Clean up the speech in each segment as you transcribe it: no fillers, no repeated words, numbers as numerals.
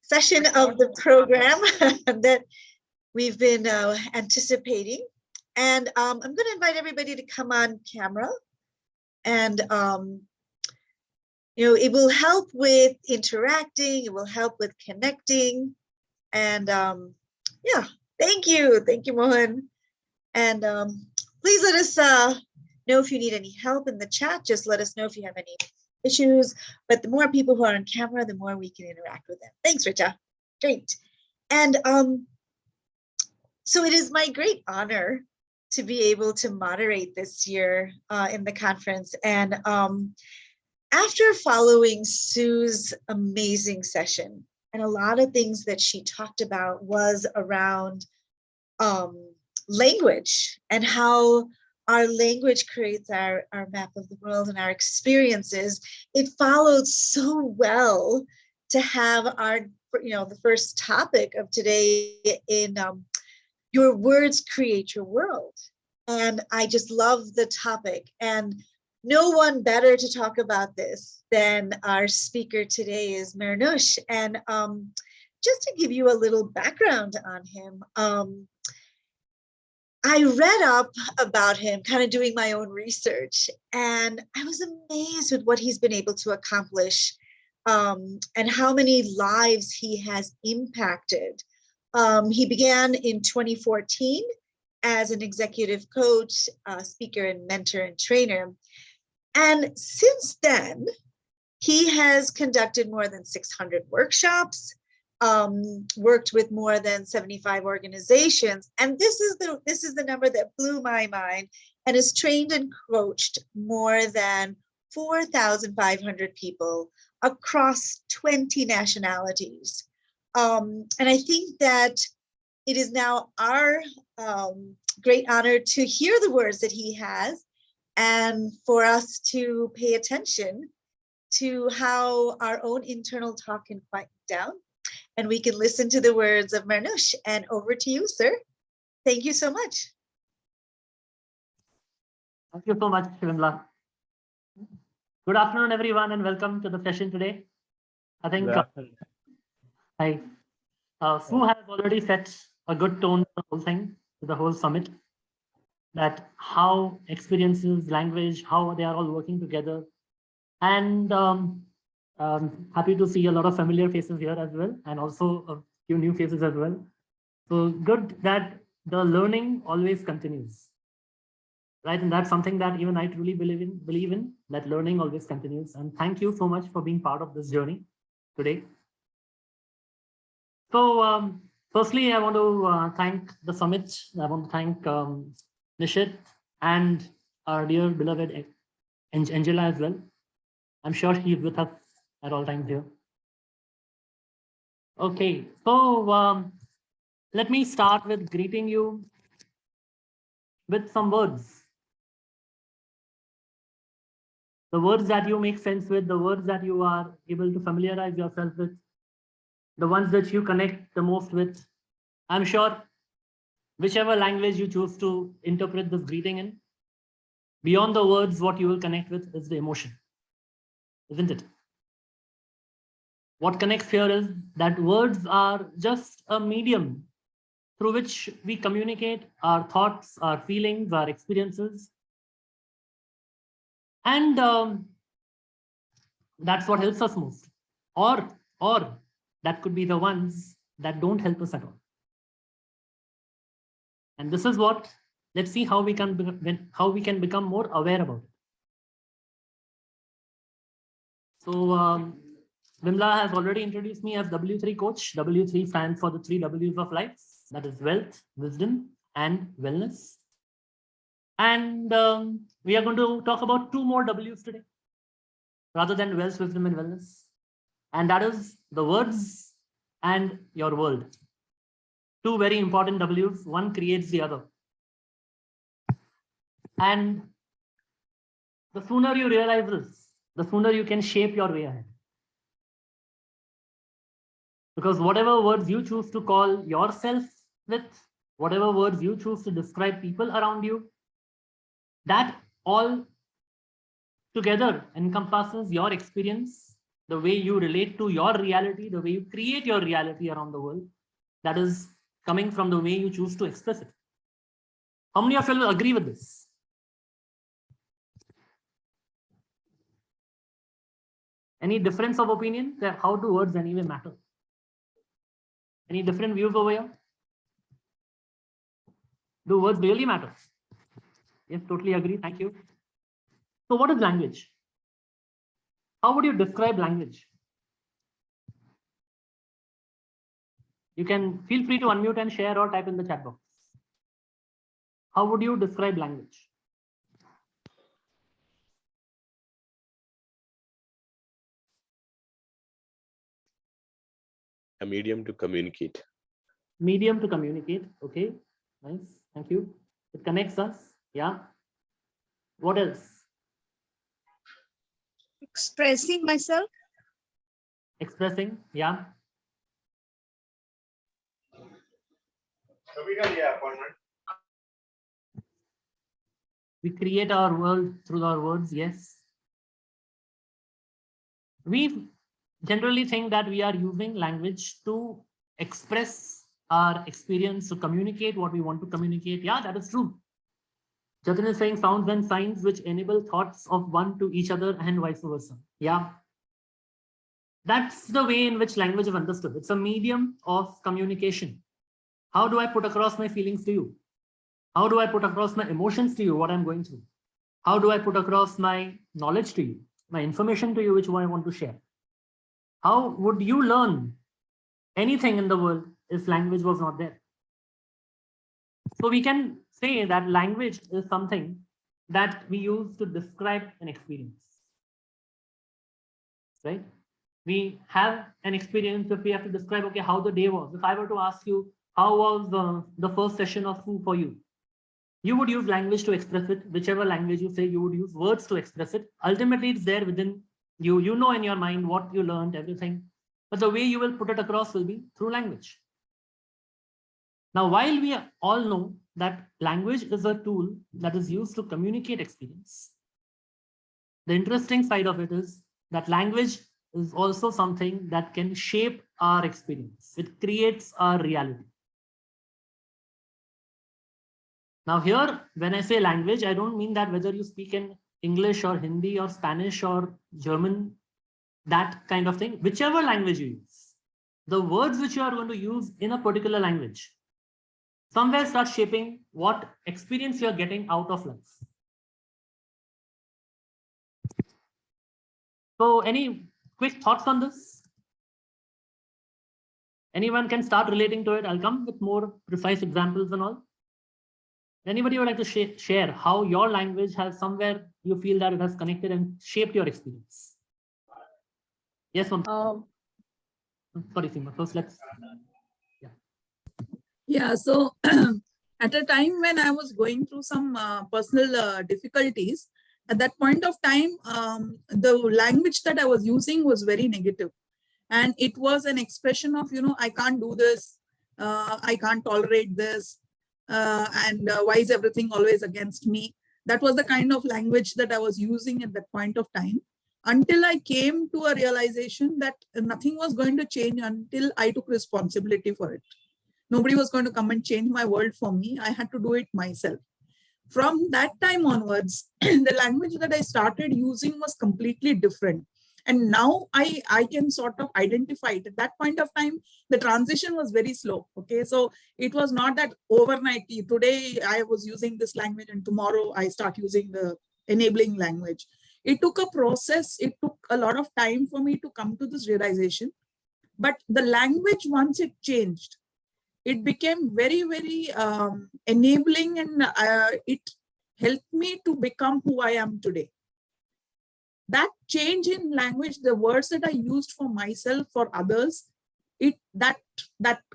session of the program that we've been anticipating. And I'm going to invite everybody to come on camera. And, it will help with interacting. It will help with connecting. And yeah, thank you. Thank you, Mohan. And please let us know if you need any help in the chat. Just let us know if you have any issues. But the more people who are on camera, the more we can interact with them. Thanks, Richa. Great. And so it is my great honor to be able to moderate this year in the conference. And after following Sue's amazing session, and a lot of things that she talked about was around language and how our language creates our map of the world and our experiences, it followed so well to have our, the first topic of today in your words create your world. And I just love the topic. And no one better to talk about this than our speaker today is Mehernosh. And just to give you a little background on him, I read up about him, kind of doing my own research, and I was amazed with what he's been able to accomplish and how many lives he has impacted. He began in 2014 as an executive coach, speaker, and mentor and trainer. And since then, he has conducted more than 600 workshops, worked with more than 75 organizations. And this is the number that blew my mind, and has trained and coached more than 4,500 people across 20 nationalities. And I think that it is now our great honor to hear the words that he has, and for us to pay attention to how our own internal talk can quiet down, and we can listen to the words of Mehernosh. And over to you, sir. Thank you so much. Thank you so much, Vimla. Good afternoon, everyone, and welcome to the session today. I think Sue has already set a good tone for the whole thing, to the whole summit, that how experiences, language, how they are all working together. And happy to see a lot of familiar faces here as well, and also a few new faces as well. So good that the learning always continues, right? And that's something that even I truly believe in, that learning always continues. And thank you so much for being part of this journey today. So firstly, I want to thank the summit. I want to thank Nishit and our dear beloved Angela as well. I'm sure she's with us at all times here. Okay, so let me start with greeting you with some words. The words that you make sense with, the words that you are able to familiarize yourself with, the ones that you connect the most with. I'm sure whichever language you choose to interpret this greeting in, beyond the words, what you will connect with is the emotion, isn't it? What connects here is that words are just a medium through which we communicate our thoughts, our feelings, our experiences. And that's what helps us most. Or that could be the ones that don't help us at all. And this is what, let's see how we can become more aware about it. So Vimla has already introduced me as W3 coach. W3 stands for the 3 W's of life. That is wealth, wisdom, and wellness. And we are going to talk about 2 more W's today, rather than wealth, wisdom, and wellness. And that is the words and your world. 2 very important W's. One creates the other. And the sooner you realize this, the sooner you can shape your way ahead. Because whatever words you choose to call yourself with, whatever words you choose to describe people around you, that all together encompasses your experience the way you relate to your reality, the way you create your reality around the world, that is coming from the way you choose to express it. How many of you will agree with this? Any difference of opinion that how do words anyway matter? Any different views over here? Do words really matter? Yes, totally agree. Thank you. So what is language? How would you describe language? You can feel free to unmute and share or type in the chat box. How would you describe language? A medium to communicate. Medium to communicate. Okay, nice. Thank you. It connects us. Yeah. What else? Expressing myself. Expressing. Yeah. We create our world through our words. Yes. We generally think that we are using language to express our experience, to communicate what we want to communicate. Yeah, that is true. Jatin is saying sounds and signs which enable thoughts of one to each other and vice versa. Yeah. That's the way in which language is understood. It's a medium of communication. How do I put across my feelings to you? How do I put across my emotions to you, what I'm going through? How do I put across my knowledge to you, my information to you, which I want to share? How would you learn anything in the world if language was not there? So we can say that language is something that we use to describe an experience, right? We have an experience if we have to describe, okay, how the day was. If I were to ask you, how was the first session of school for you? You would use language to express it. Whichever language you say, you would use words to express it. Ultimately, it's there within you. You know in your mind what you learned, everything. But the way you will put it across will be through language. Now, while we all know that language is a tool that is used to communicate experience, the interesting side of it is that language is also something that can shape our experience. It creates our reality. Now here, when I say language, I don't mean that whether you speak in English or Hindi or Spanish or German, that kind of thing, whichever language you use, the words which you are going to use in a particular language, somewhere start shaping what experience you're getting out of life. So any quick thoughts on this? Anyone can start relating to it. I'll come with more precise examples and all. Anybody would like to share how your language has somewhere you feel that it has connected and shaped your experience? Yes, sorry, Seema. First, let's. Yeah, so at a time when I was going through some personal difficulties, at that point of time, the language that I was using was very negative. And it was an expression of, I can't do this, I can't tolerate this, and why is everything always against me? That was the kind of language that I was using at that point of time, until I came to a realization that nothing was going to change until I took responsibility for it. Nobody was going to come and change my world for me. I had to do it myself. From that time onwards, the language that I started using was completely different. And now I can sort of identify it. At that point of time, the transition was very slow. Okay, so it was not that overnight. Today I was using this language and tomorrow I start using the enabling language. It took a process. It took a lot of time for me to come to this realization. But the language, once it changed, it became very, very enabling, and it helped me to become who I am today. That change in language, the words that I used for myself, for others, that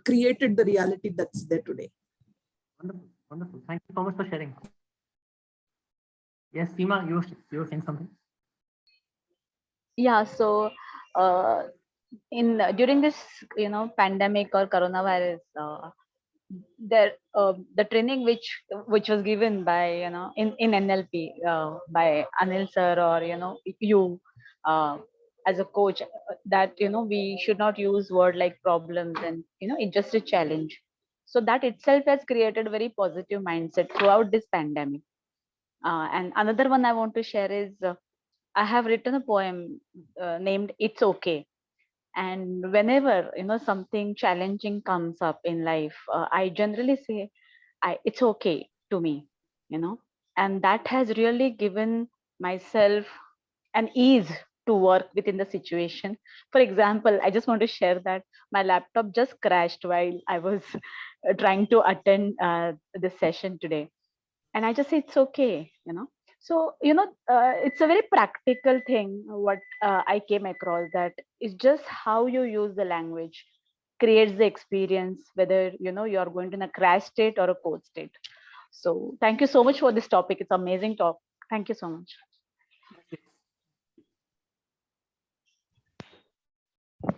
created the reality that's there today. Wonderful, wonderful. Thank you so much for sharing. Yes, Seema, you were saying something. Yeah, so during this pandemic or coronavirus, the training which was given by in NLP by Anil sir, or you as a coach, that we should not use word like problems, and it's just a challenge. So that itself has created a very positive mindset throughout this pandemic. And another one I want to share is, I have written a poem named "It's Okay." And whenever something challenging comes up in life, I generally say, it's okay to me, you know, and that has really given myself an ease to work within the situation. For example, I just want to share that my laptop just crashed while I was trying to attend this session today, and I just say it's okay. So it's a very practical thing what I came across, that it's just how you use the language creates the experience, whether you're going to in a crash state or a cold state. So thank you so much for this topic. It's amazing talk. Thank you so much.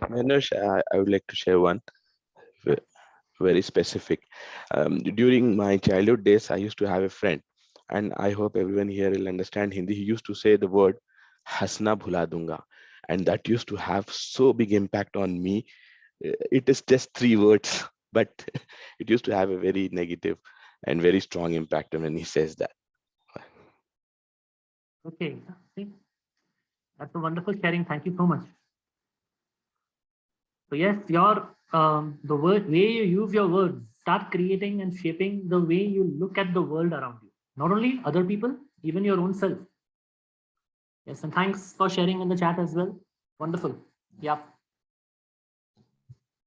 Mehernosh, I would like to share one very specific. During my childhood days, I used to have a friend, and I hope everyone here will understand Hindi. He used to say the word "hasna bhula dunga," and that used to have so big impact on me. It is just 3 words, but it used to have a very negative and very strong impact when he says that. Okay, see, that's a wonderful sharing. Thank you so much. So yes, the way you use your words start creating and shaping the way you look at the world around you. Not only other people, even your own self. Yes, and thanks for sharing in the chat as well. Wonderful. Yeah.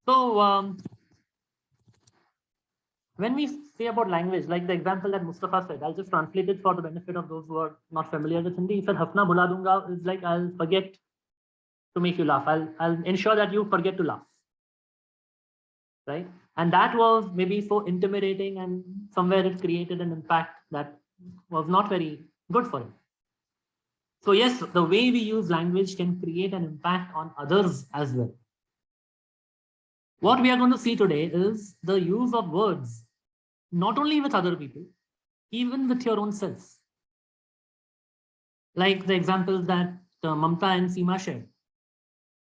So when we say about language, like the example that Mustafa said, I'll just translate it for the benefit of those who are not familiar with Hindi. He said, "Hafna bhula dunga" is like, I'll forget to make you laugh. I'll ensure that you forget to laugh. Right? And that was maybe so intimidating, and somewhere it created an impact that was not very good for him. So yes, the way we use language can create an impact on others as well. What we are going to see today is the use of words, not only with other people, even with your own self. Like the examples that Mamta and Seema shared.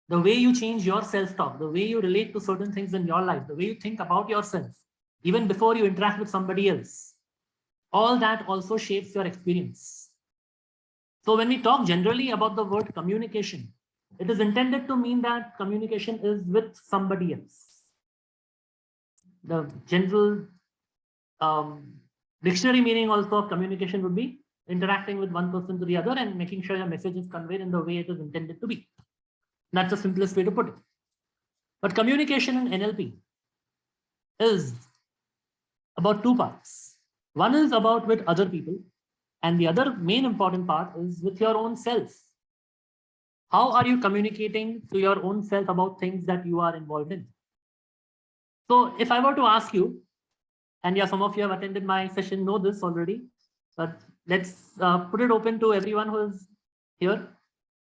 The way you change your self-talk, the way you relate to certain things in your life, the way you think about yourself, even before you interact with somebody else, all that also shapes your experience. So when we talk generally about the word communication, it is intended to mean that communication is with somebody else. The general dictionary meaning also of communication would be interacting with one person to the other and making sure your message is conveyed in the way it is intended to be. That's the simplest way to put it. But communication in NLP is about 2 parts. One is about with other people, and the other main important part is with your own self. How are you communicating to your own self about things that you are involved in? So if I were to ask you, and yeah, some of you have attended my session, know this already, but let's put it open to everyone who is here,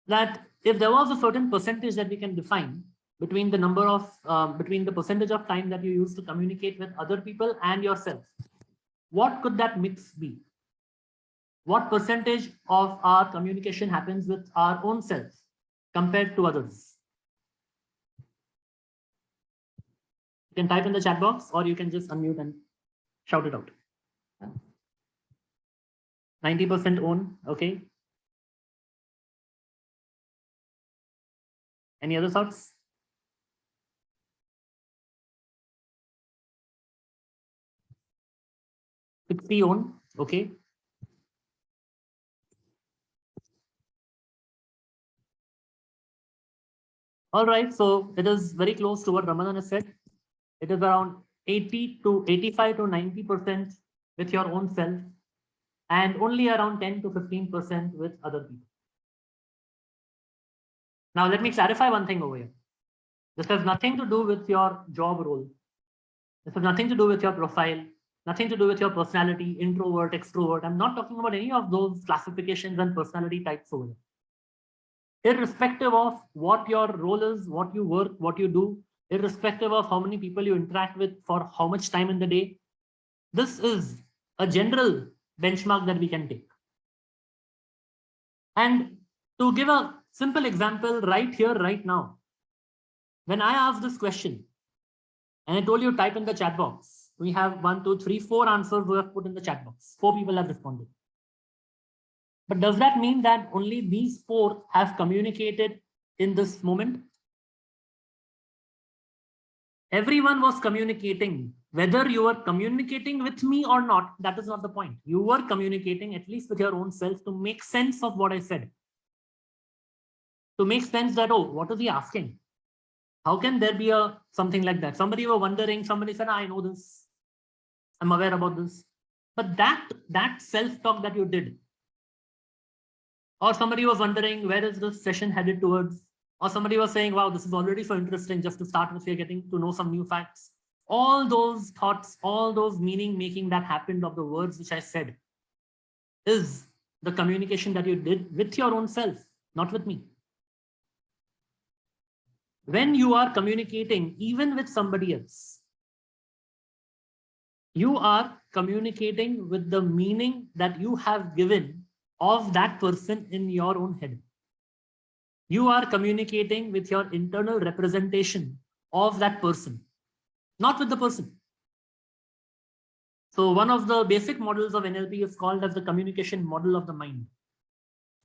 that if there was a certain percentage that we can define between the number of, between the percentage of time that you use to communicate with other people and yourself, what could that mix be? What percentage of our communication happens with our own self compared to others? You can type in the chat box, or you can just unmute and shout it out. 90% own, okay. Any other thoughts? Sixty own, okay. All right, so it is very close to what Ramanan has said. It is around 80 to 85 to 90% with your own self, and only around 10 to 15% with other people. Now, let me clarify one thing over here. This has nothing to do with your job role. This has nothing to do with your profile, nothing to do with your personality, introvert, extrovert. I'm not talking about any of those classifications and personality types over here. Irrespective of what your role is, what you work, what you do, irrespective of how many people you interact with for how much time in the day, this is a general benchmark that we can take. And to give a simple example right here, right now. When I asked this question, and I told you type in the chat box, we have 1, 2, 3, 4 answers we have put in the chat box. 4 people have responded. But does that mean that only these 4 have communicated in this moment? Everyone was communicating. Whether you were communicating with me or not, that is not the point. You were communicating at least with your own self to make sense of what I said. To make sense that, oh, what is he asking? How can there be something like that? Somebody were wondering, somebody said, I know this. I'm aware about this. But that self-talk that you did, or somebody was wondering, where is this session headed towards? Or somebody was saying, wow, this is already so interesting. Just to start with, we're getting to know some new facts. All those thoughts, all those meaning making that happened of the words which I said is the communication that you did with your own self, not with me. When you are communicating, even with somebody else, you are communicating with the meaning that you have given of that person in your own head. You are communicating with your internal representation of that person, not with the person. So one of the basic models of NLP is called as the communication model of the mind.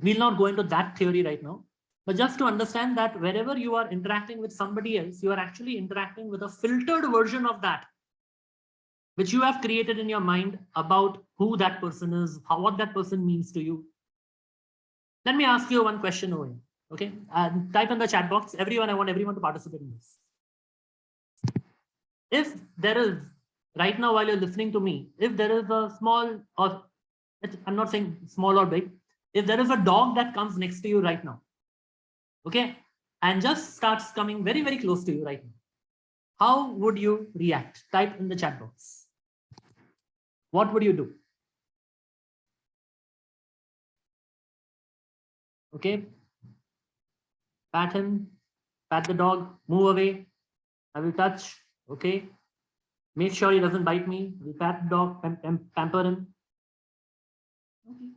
We'll not go into that theory right now, but just to understand that wherever you are interacting with somebody else, you are actually interacting with a filtered version of that, which you have created in your mind about who that person is, what that person means to you. Let me ask you one question over here. Okay, type in the chat box. Everyone, I want everyone to participate in this. If there is, right now while you're listening to me, if there is a small, or I'm not saying small or big, if there is a dog that comes next to you right now, okay, and just starts coming very, very close to you right now, how would you react? Type in the chat box. What would you do? Okay, pat him, pat the dog, move away, I will touch, okay. Make sure he doesn't bite me, we'll pat the dog, pamper him. Okay.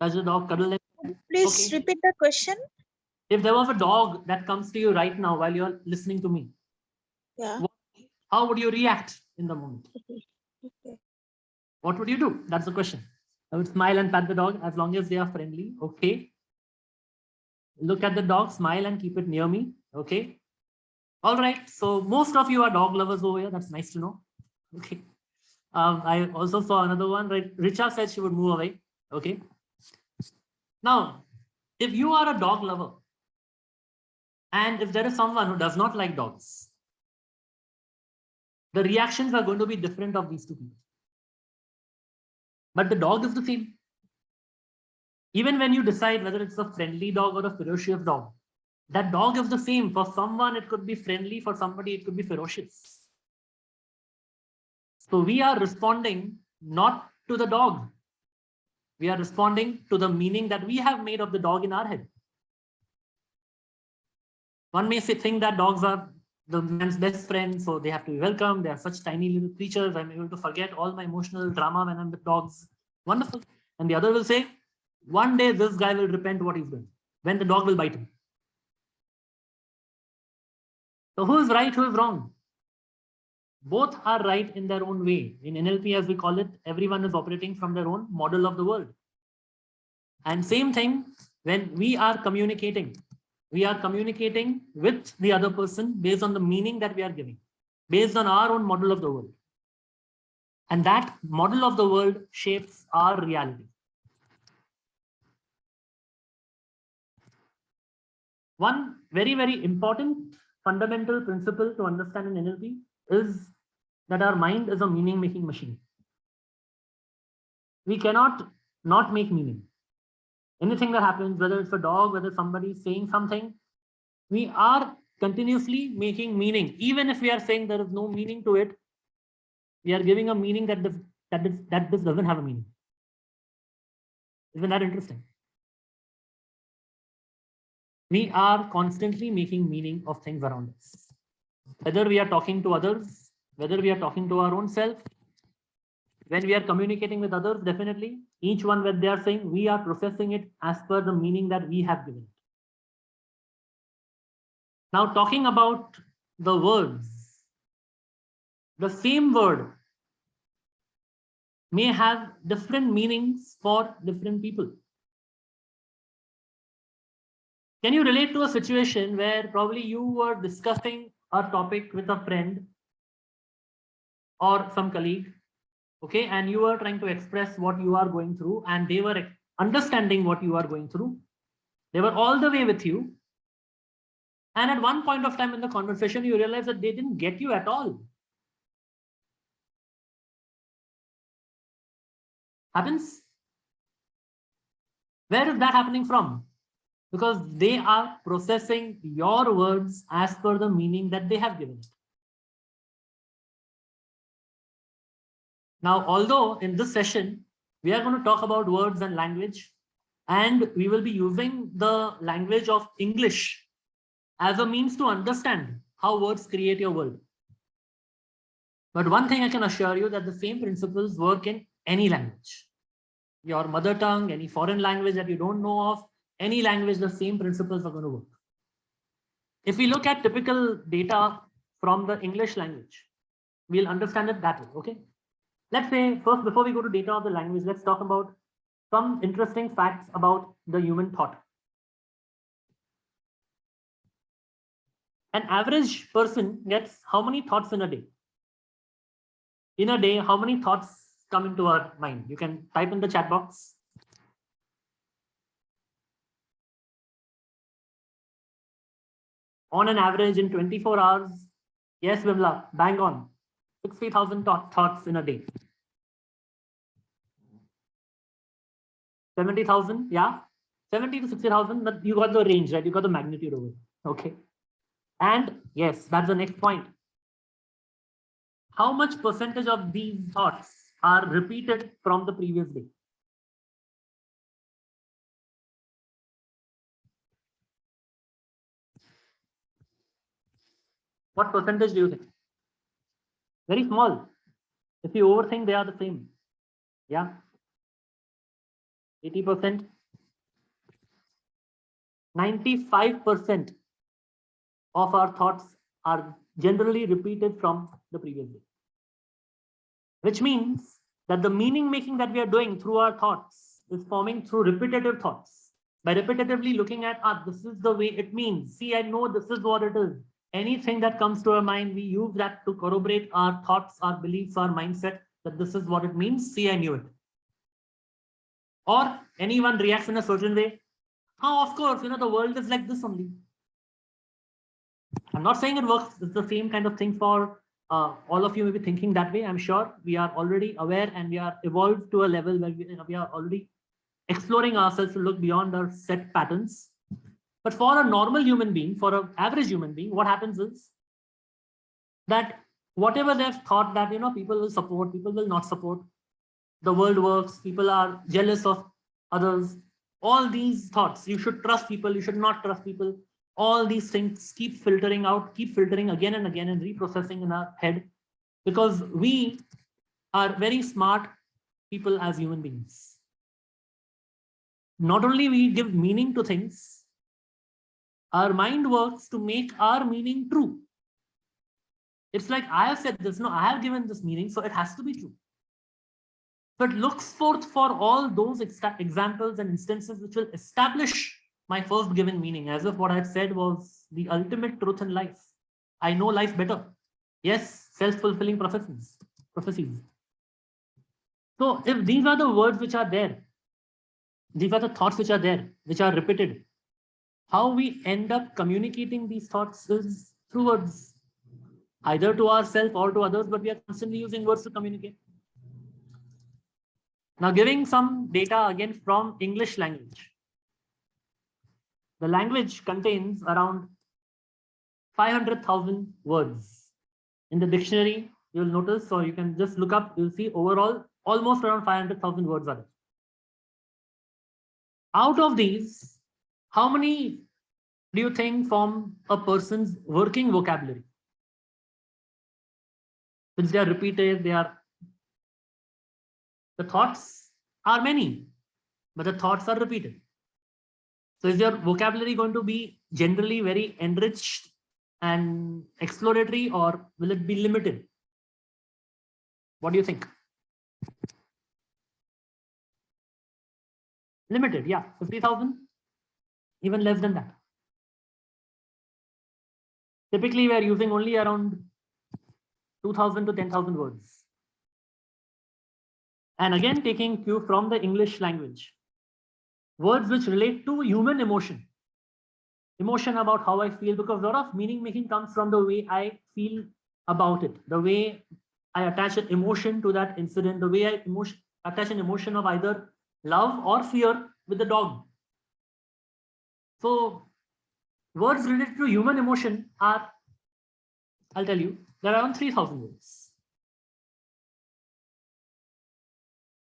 Touch the dog, cuddle him. Please Okay. repeat the question. If there was a dog that comes to you right now while you're listening to me, Yeah. how would you react in the moment? Okay. What would you do? That's the question. I would smile and pat the dog as long as they are friendly. Okay. Look at the dog, smile and keep it near me. Okay. All right. So most of you are dog lovers over here. That's nice to know. Okay. I also saw another one. Right? Richa said she would move away. Okay. Now, if you are a dog lover, and if there is someone who does not like dogs, the reactions are going to be different of these two people. But the dog is the same. Even when you decide whether it's a friendly dog or a ferocious dog, that dog is the same. For someone, it could be friendly. For somebody, it could be ferocious. So we are responding not to the dog. We are responding to the meaning that we have made of the dog in our head. One may think that dogs are the man's best friend, so they have to be welcome. They are such tiny little creatures. I'm able to forget all my emotional drama when I'm with dogs. Wonderful. And the other will say, one day this guy will repent what he's doing, when the dog will bite him. So who is right, who is wrong? Both are right in their own way. In NLP, as we call it, everyone is operating from their own model of the world. And same thing, when we are communicating with the other person based on the meaning that we are giving, based on our own model of the world. And that model of the world shapes our reality. One very, very important fundamental principle to understand in NLP is that our mind is a meaning-making machine. We cannot not make meaning. Anything that happens, whether it's a dog, whether somebody is saying something, we are continuously making meaning. Even if we are saying there is no meaning to it, we are giving a meaning that this doesn't have a meaning. Isn't that interesting? We are constantly making meaning of things around us. Whether we are talking to others, whether we are talking to our own self, when we are communicating with others, definitely, Each one when they are saying, we are processing it as per the meaning that we have given it. Now talking about the words, the same word may have different meanings for different people. Can you relate to a situation where probably you were discussing a topic with a friend or some colleague, okay, and you were trying to express what you are going through, and they were understanding what you are going through. They were all the way with you. And at one point of time in the conversation, you realize that they didn't get you at all. Happens? Where is that happening from? Because they are processing your words as per the meaning that they have given it. Now, although in this session, we are going to talk about words and language, and we will be using the language of English as a means to understand how words create your world. But one thing I can assure you, that the same principles work in any language. Your mother tongue, any foreign language that you don't know of, any language, the same principles are going to work. If we look at typical data from the English language, we'll understand it that way, okay? Let's say first, before we go to data of the language, let's talk about some interesting facts about the human thought. An average person gets how many thoughts in a day? In a day, how many thoughts come into our mind? You can type in the chat box. On an average in 24 hours, yes, Vimla, bang on, 60,000 thoughts in a day. 70,000, yeah, 70 to 60,000, but you got the range, right? You got the magnitude over it, okay? And yes, that's the next point. How much percentage of these thoughts are repeated from the previous day? What percentage do you think? Very small. If you overthink, they are the same. Yeah. 80%. 95% of our thoughts are generally repeated from the previous day. Which means that the meaning making that we are doing through our thoughts is forming through repetitive thoughts. By repetitively looking at, this is the way it means. See, I know this is what it is. Anything that comes to our mind, we use that to corroborate our thoughts, our beliefs, our mindset, that this is what it means. See, I knew it. Or anyone reacts in a certain way. Oh, of course, the world is like this only. I'm not saying it works. It's the same kind of thing for all of you may be thinking that way. I'm sure we are already aware and we are evolved to a level where we are already exploring ourselves to look beyond our set patterns. But for a normal human being, for an average human being, what happens is that whatever they've thought that, people will support, people will not support, the world works, people are jealous of others, all these thoughts, you should trust people, you should not trust people, all these things keep filtering out, keep filtering again and again and reprocessing in our head, because we are very smart people as human beings. Not only we give meaning to things, our mind works to make our meaning true. It's like, I have said this, I have given this meaning, so it has to be true. But looks forth for all those examples and instances which will establish my first given meaning, as if what I said was the ultimate truth in life. I know life better. Yes, self-fulfilling prophecies. So if these are the words which are there, these are the thoughts which are there, which are repeated, how we end up communicating these thoughts is through words, either to ourselves or to others, but we are constantly using words to communicate. Now, giving some data again from English language. The language contains around 500,000 words. In the dictionary, you'll notice, or you can just look up, you'll see overall almost around 500,000 words are there. Out of these, how many do you think form a person's working vocabulary? Since they are repeated, the thoughts are many, but the thoughts are repeated. So is your vocabulary going to be generally very enriched and exploratory, or will it be limited? What do you think? Limited, yeah, 50,000, even less than that. Typically, we are using only around 2,000 to 10,000 words. And again, taking cue from the English language, words which relate to human emotion about how I feel, because a lot of meaning making comes from the way I feel about it, the way I attach an emotion to that incident, the way I attach an emotion of either love or fear with the dog. So words related to human emotion are, I'll tell you, there are around 3,000 words.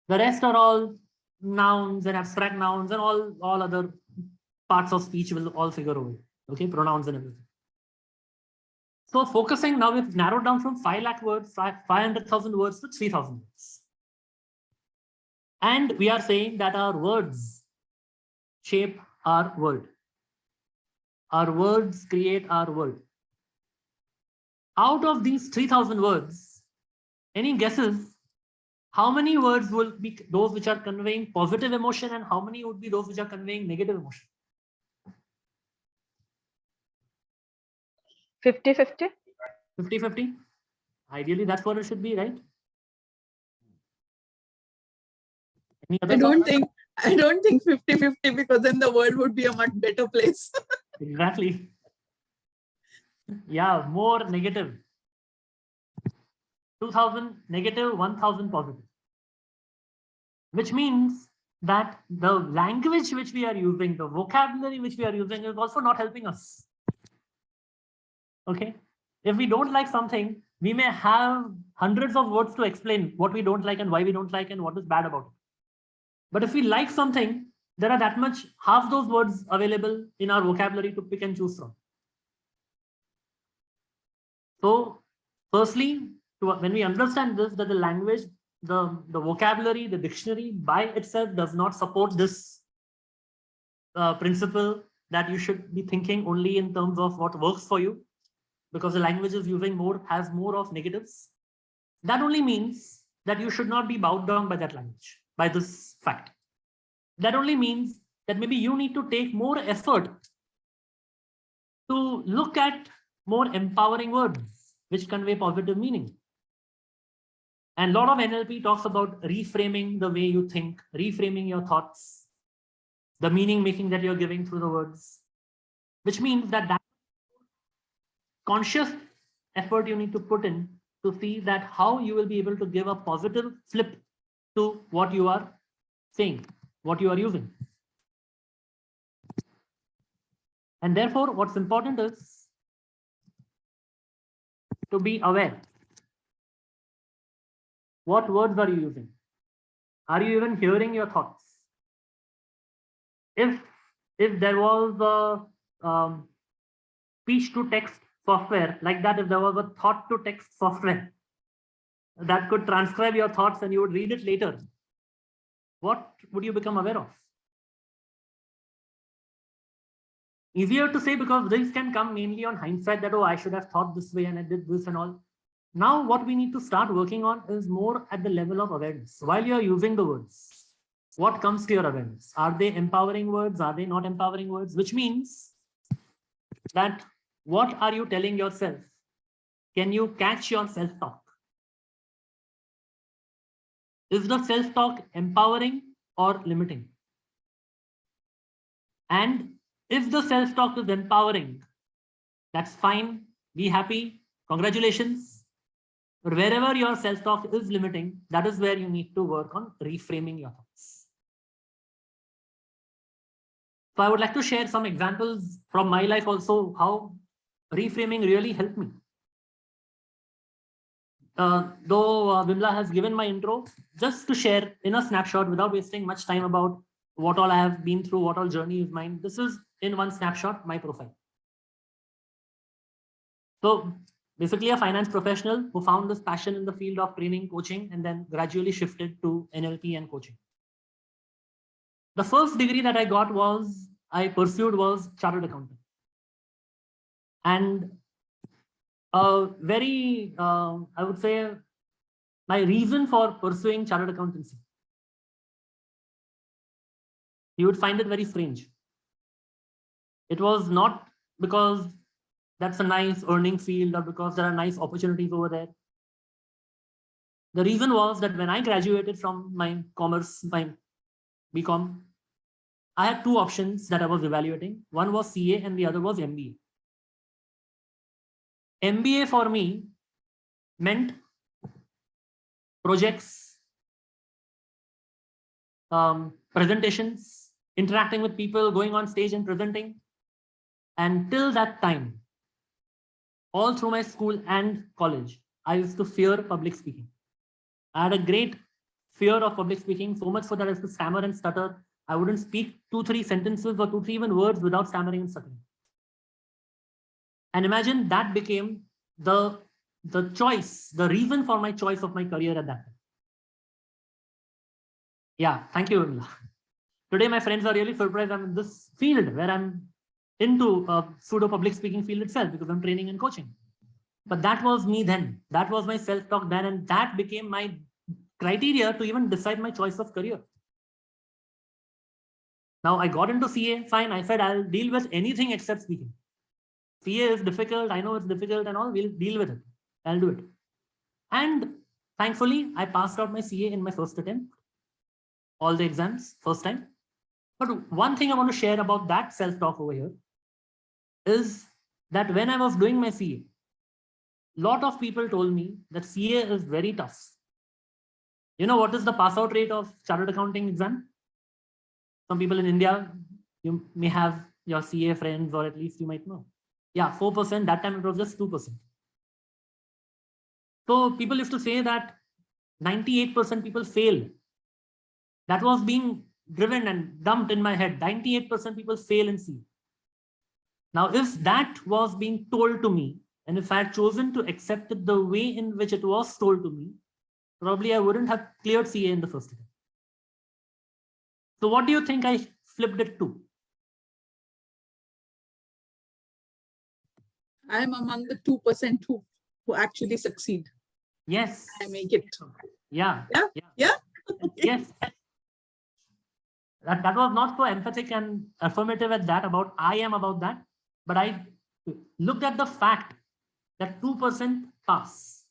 The rest are all nouns and abstract nouns, and all other parts of speech will all figure over. Okay, pronouns and everything. So focusing now, we've narrowed down from 5 lakh words, 500,000 words to 3,000 words. And we are saying that our words shape our world. Our words create our world. Out of these 3,000 words, any guesses how many words will be those which are conveying positive emotion and how many would be those which are conveying negative emotion? 50-50? 50-50? Ideally, that's what it should be, right? Any other I thoughts? don't think 50-50, because then the world would be a much better place. Exactly. Yeah, more negative. 2,000 negative, 1,000 positive. Which means that the language which we are using, the vocabulary which we are using is also not helping us. Okay. If we don't like something, we may have hundreds of words to explain what we don't like and why we don't like and what is bad about it. But if we like something, there are that much, half those words available in our vocabulary to pick and choose from. So firstly, when we understand this, that the language, the vocabulary, the dictionary by itself does not support this principle that you should be thinking only in terms of what works for you, because the language is using has more of negatives. That only means that you should not be bowed down by that language, by this fact. That only means that maybe you need to take more effort to look at more empowering words which convey positive meaning. And a lot of NLP talks about reframing the way you think, reframing your thoughts, the meaning making that you're giving through the words, which means that conscious effort you need to put in to see that how you will be able to give a positive flip to what you are saying, what you are using. And therefore, what's important is to be aware. What words are you using? Are you even hearing your thoughts? If there was a speech to text software like that, if there was a thought to text software that could transcribe your thoughts and you would read it later, what would you become aware of? Easier to say, because this can come mainly on hindsight, that, oh, I should have thought this way and I did this and all. Now, what we need to start working on is more at the level of awareness. While you're using the words, what comes to your awareness? Are they empowering words? Are they not empowering words? Which means that what are you telling yourself? Can you catch your self-talk? Is the self-talk empowering or limiting? And if the self-talk is empowering, that's fine. Be happy. Congratulations. But wherever your self-talk is limiting, that is where you need to work on reframing your thoughts. So I would like to share some examples from my life also, how reframing really helped me. Though Vimla has given my intro, just to share in a snapshot without wasting much time about what all I have been through, what all journey is mine. This is in one snapshot, my profile. So basically a finance professional who found this passion in the field of training, coaching, and then gradually shifted to NLP and coaching. The first degree that I pursued was chartered accountant. And I would say, my reason for pursuing chartered accountancy, you would find it very strange. It was not because that's a nice earning field or because there are nice opportunities over there. The reason was that when I graduated from my BCom, I had two options that I was evaluating. One was CA and the other was MBA. MBA for me meant projects, presentations, interacting with people, going on stage and presenting. And till that time, all through my school and college, I used to fear public speaking. I had a great fear of public speaking, so much so that I used to stammer and stutter. I wouldn't speak 2-3 sentences or 2-3 even words without stammering and stuttering. And imagine that became the choice, the reason for my choice of my career at that time. Yeah, thank you, Urmila. Today, my friends are really surprised I'm in this field where I'm into a pseudo public speaking field itself because I'm training and coaching. But that was me then. That was my self-talk then, and that became my criteria to even decide my choice of career. Now I got into CA, fine. I said I'll deal with anything except speaking. CA is difficult. I know it's difficult and all. We'll deal with it. I'll do it. And thankfully, I passed out my CA in my first attempt. All the exams, first time. But one thing I want to share about that self-talk over here is that when I was doing my CA, a lot of people told me that CA is very tough. You know what is the pass out rate of chartered accounting exam? Some people in India, you may have your CA friends, or at least you might know. Yeah, 4%. That time it was just 2%. So people used to say that 98% people fail. That was being driven and dumped in my head. 98% people fail in CA. Now, if that was being told to me, and if I had chosen to accept it the way in which it was told to me, probably I wouldn't have cleared CA in the first attempt. So what do you think I flipped it to? I'm among the 2% who actually succeed. Yes. I make it. Yeah. Yeah. Yeah. Yeah. Yes. That was not so emphatic and affirmative at that about I am about that, but I looked at the fact that 2% pass.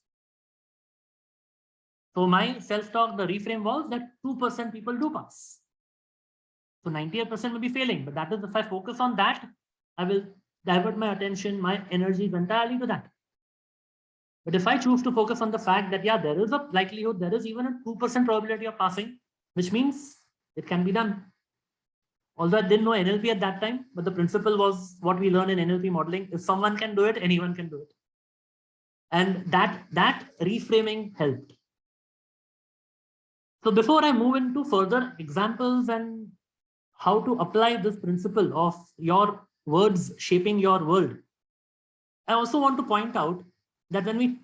So my self-talk, the reframe was that 2% people do pass. So 98% will be failing, but that is if I focus on that, I will divert my attention, my energy entirely to that. But if I choose to focus on the fact that, yeah, there is a likelihood, there is even a 2% probability of passing, which means it can be done. Although I didn't know NLP at that time, but the principle was what we learn in NLP modeling. If someone can do it, anyone can do it. And that reframing helped. So before I move into further examples and how to apply this principle of your words shaping your world, I also want to point out that when we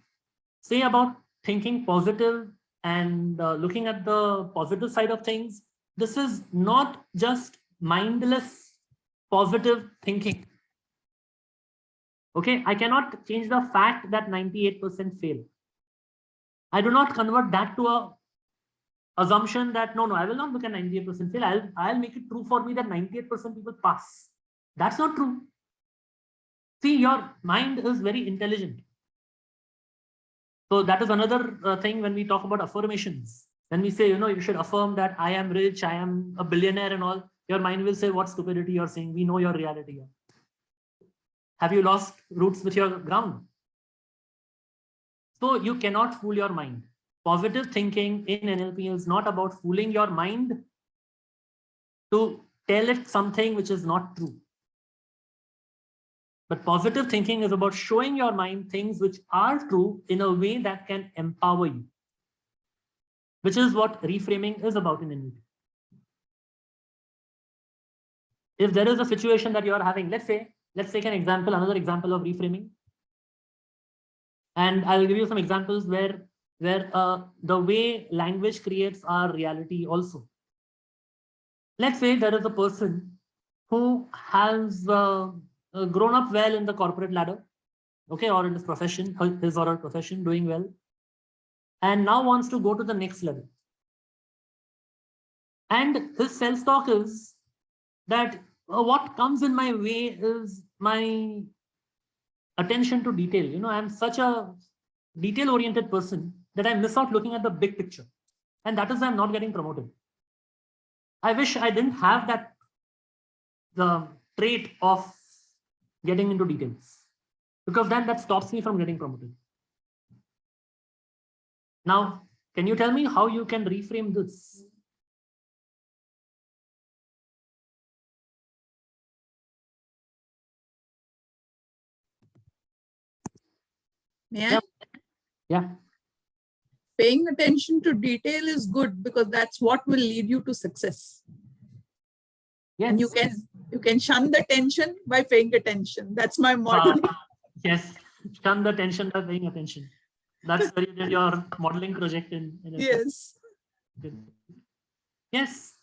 say about thinking positive and looking at the positive side of things, this is not just mindless positive thinking. Okay, I cannot change the fact that 98% fail. I do not convert that to a assumption that no, I will not look at 98% fail. I'll make it true for me that 98% people pass. That's not true. See, your mind is very intelligent. So that is another thing when we talk about affirmations. When we say, you should affirm that I am rich, I am a billionaire and all, your mind will say, what stupidity you're saying. We know your reality. Have you lost roots with your ground? So you cannot fool your mind. Positive thinking in NLP is not about fooling your mind to tell it something which is not true. But positive thinking is about showing your mind things which are true in a way that can empower you, which is what reframing is about in NLP. If there is a situation that you are having, let's take an example, another example of reframing. And I'll give you some examples where the way language creates our reality also. let's say there is a person who has grown up well in the corporate ladder, okay, or in his profession, his or her profession, doing well, and now wants to go to the next level. And his self-talk is that what comes in my way is my attention to detail. You know, I'm such a detail-oriented person that I miss out looking at the big picture. And that is why I'm not getting promoted. I wish I didn't have that the trait of getting into details, because then that stops me from getting promoted. Now, can you tell me how you can reframe this? May I? Yeah. Yeah. Paying attention to detail is good because that's what will lead you to success. Yes. And you can shun the tension by paying attention. That's my motto. Yes, shun the tension by paying attention. That's where you did your modeling project in Yes. Yes.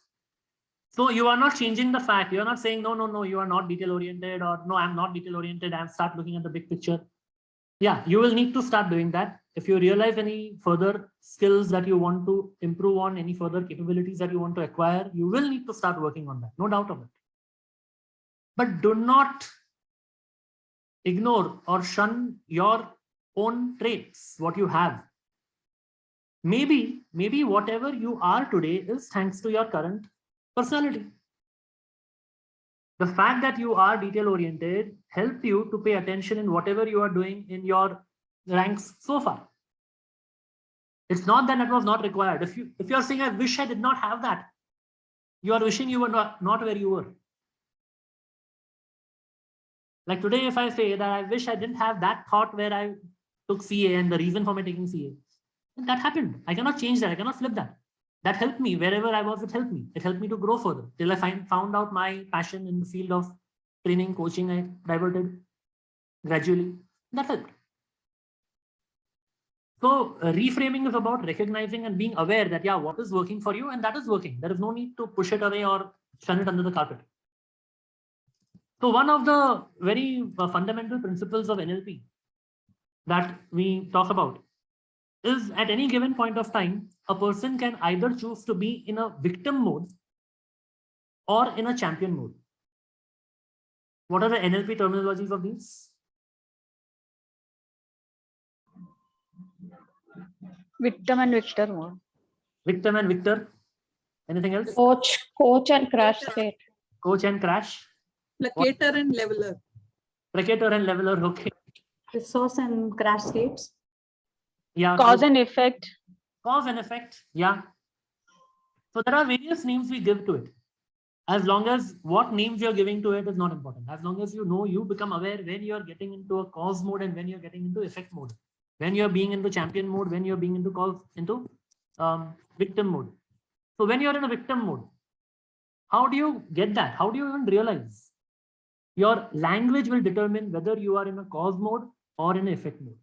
So you are not changing the fact. You are not saying, no, you are not detail oriented, or no, I'm not detail oriented, and start looking at the big picture. Yeah, you will need to start doing that. If you realize any further skills that you want to improve on, any further capabilities that you want to acquire, you will need to start working on that. No doubt of it. But do not ignore or shun your own traits, what you have. Maybe whatever you are today is thanks to your current personality. The fact that you are detail oriented help you to pay attention in whatever you are doing in your ranks so far. It's not that was not required. If you are saying, I wish I did not have that, you are wishing you were not where you were. Like today, if I say that I wish I didn't have that thought where I took CA and the reason for my taking CA, that happened. I cannot change that. I cannot flip that. That helped me wherever I was. It helped me. It helped me to grow further till I found out my passion in the field of training, coaching. I diverted gradually. That helped. So reframing is about recognizing and being aware that, yeah, what is working for you, and that is working. There is no need to push it away or shun it under the carpet. So one of the very fundamental principles of NLP that we talk about is, at any given point of time, a person can either choose to be in a victim mode or in a champion mode. What are the NLP terminologies of these? Victim and victor mode. Victim and victor. Anything else? Coach and crash state. Coach and crash. Placator and leveler. Placator and leveler. Okay. Resource and crash states. Yeah. Cause and effect. Cause and effect. Yeah. So there are various names we give to it. As long as what names you're giving to it is not important. As long as you know, you become aware when you're getting into a cause mode and when you're getting into effect mode. When you're being into champion mode, when you're being into victim mode. So when you're in a victim mode, how do you get that? How do you even realize? Your language will determine whether you are in a cause mode or in an effect mode.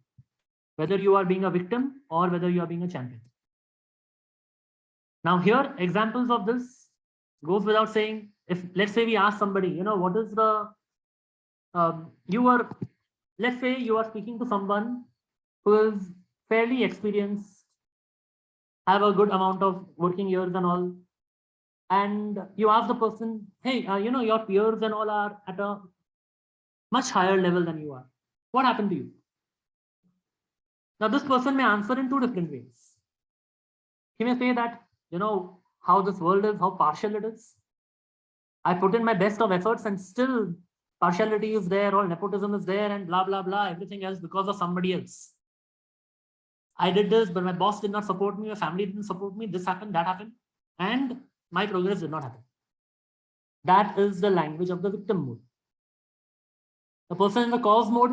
Whether you are being a victim or whether you are being a champion. Now here, examples of this goes without saying. If let's say we ask somebody, you know, what is the, let's say you are speaking to someone who is fairly experienced, have a good amount of working years and all, and you ask the person, hey, you know, your peers and all are at a much higher level than you are. What happened to you? Now this person may answer in two different ways. He may say that, you know, how this world is, how partial it is. I put in my best of efforts and still partiality is there, or nepotism is there, and blah, blah, blah, everything else because of somebody else. I did this, but my boss did not support me, my family didn't support me, this happened, that happened, and my progress did not happen. That is the language of the victim mode. The person in the cause mode,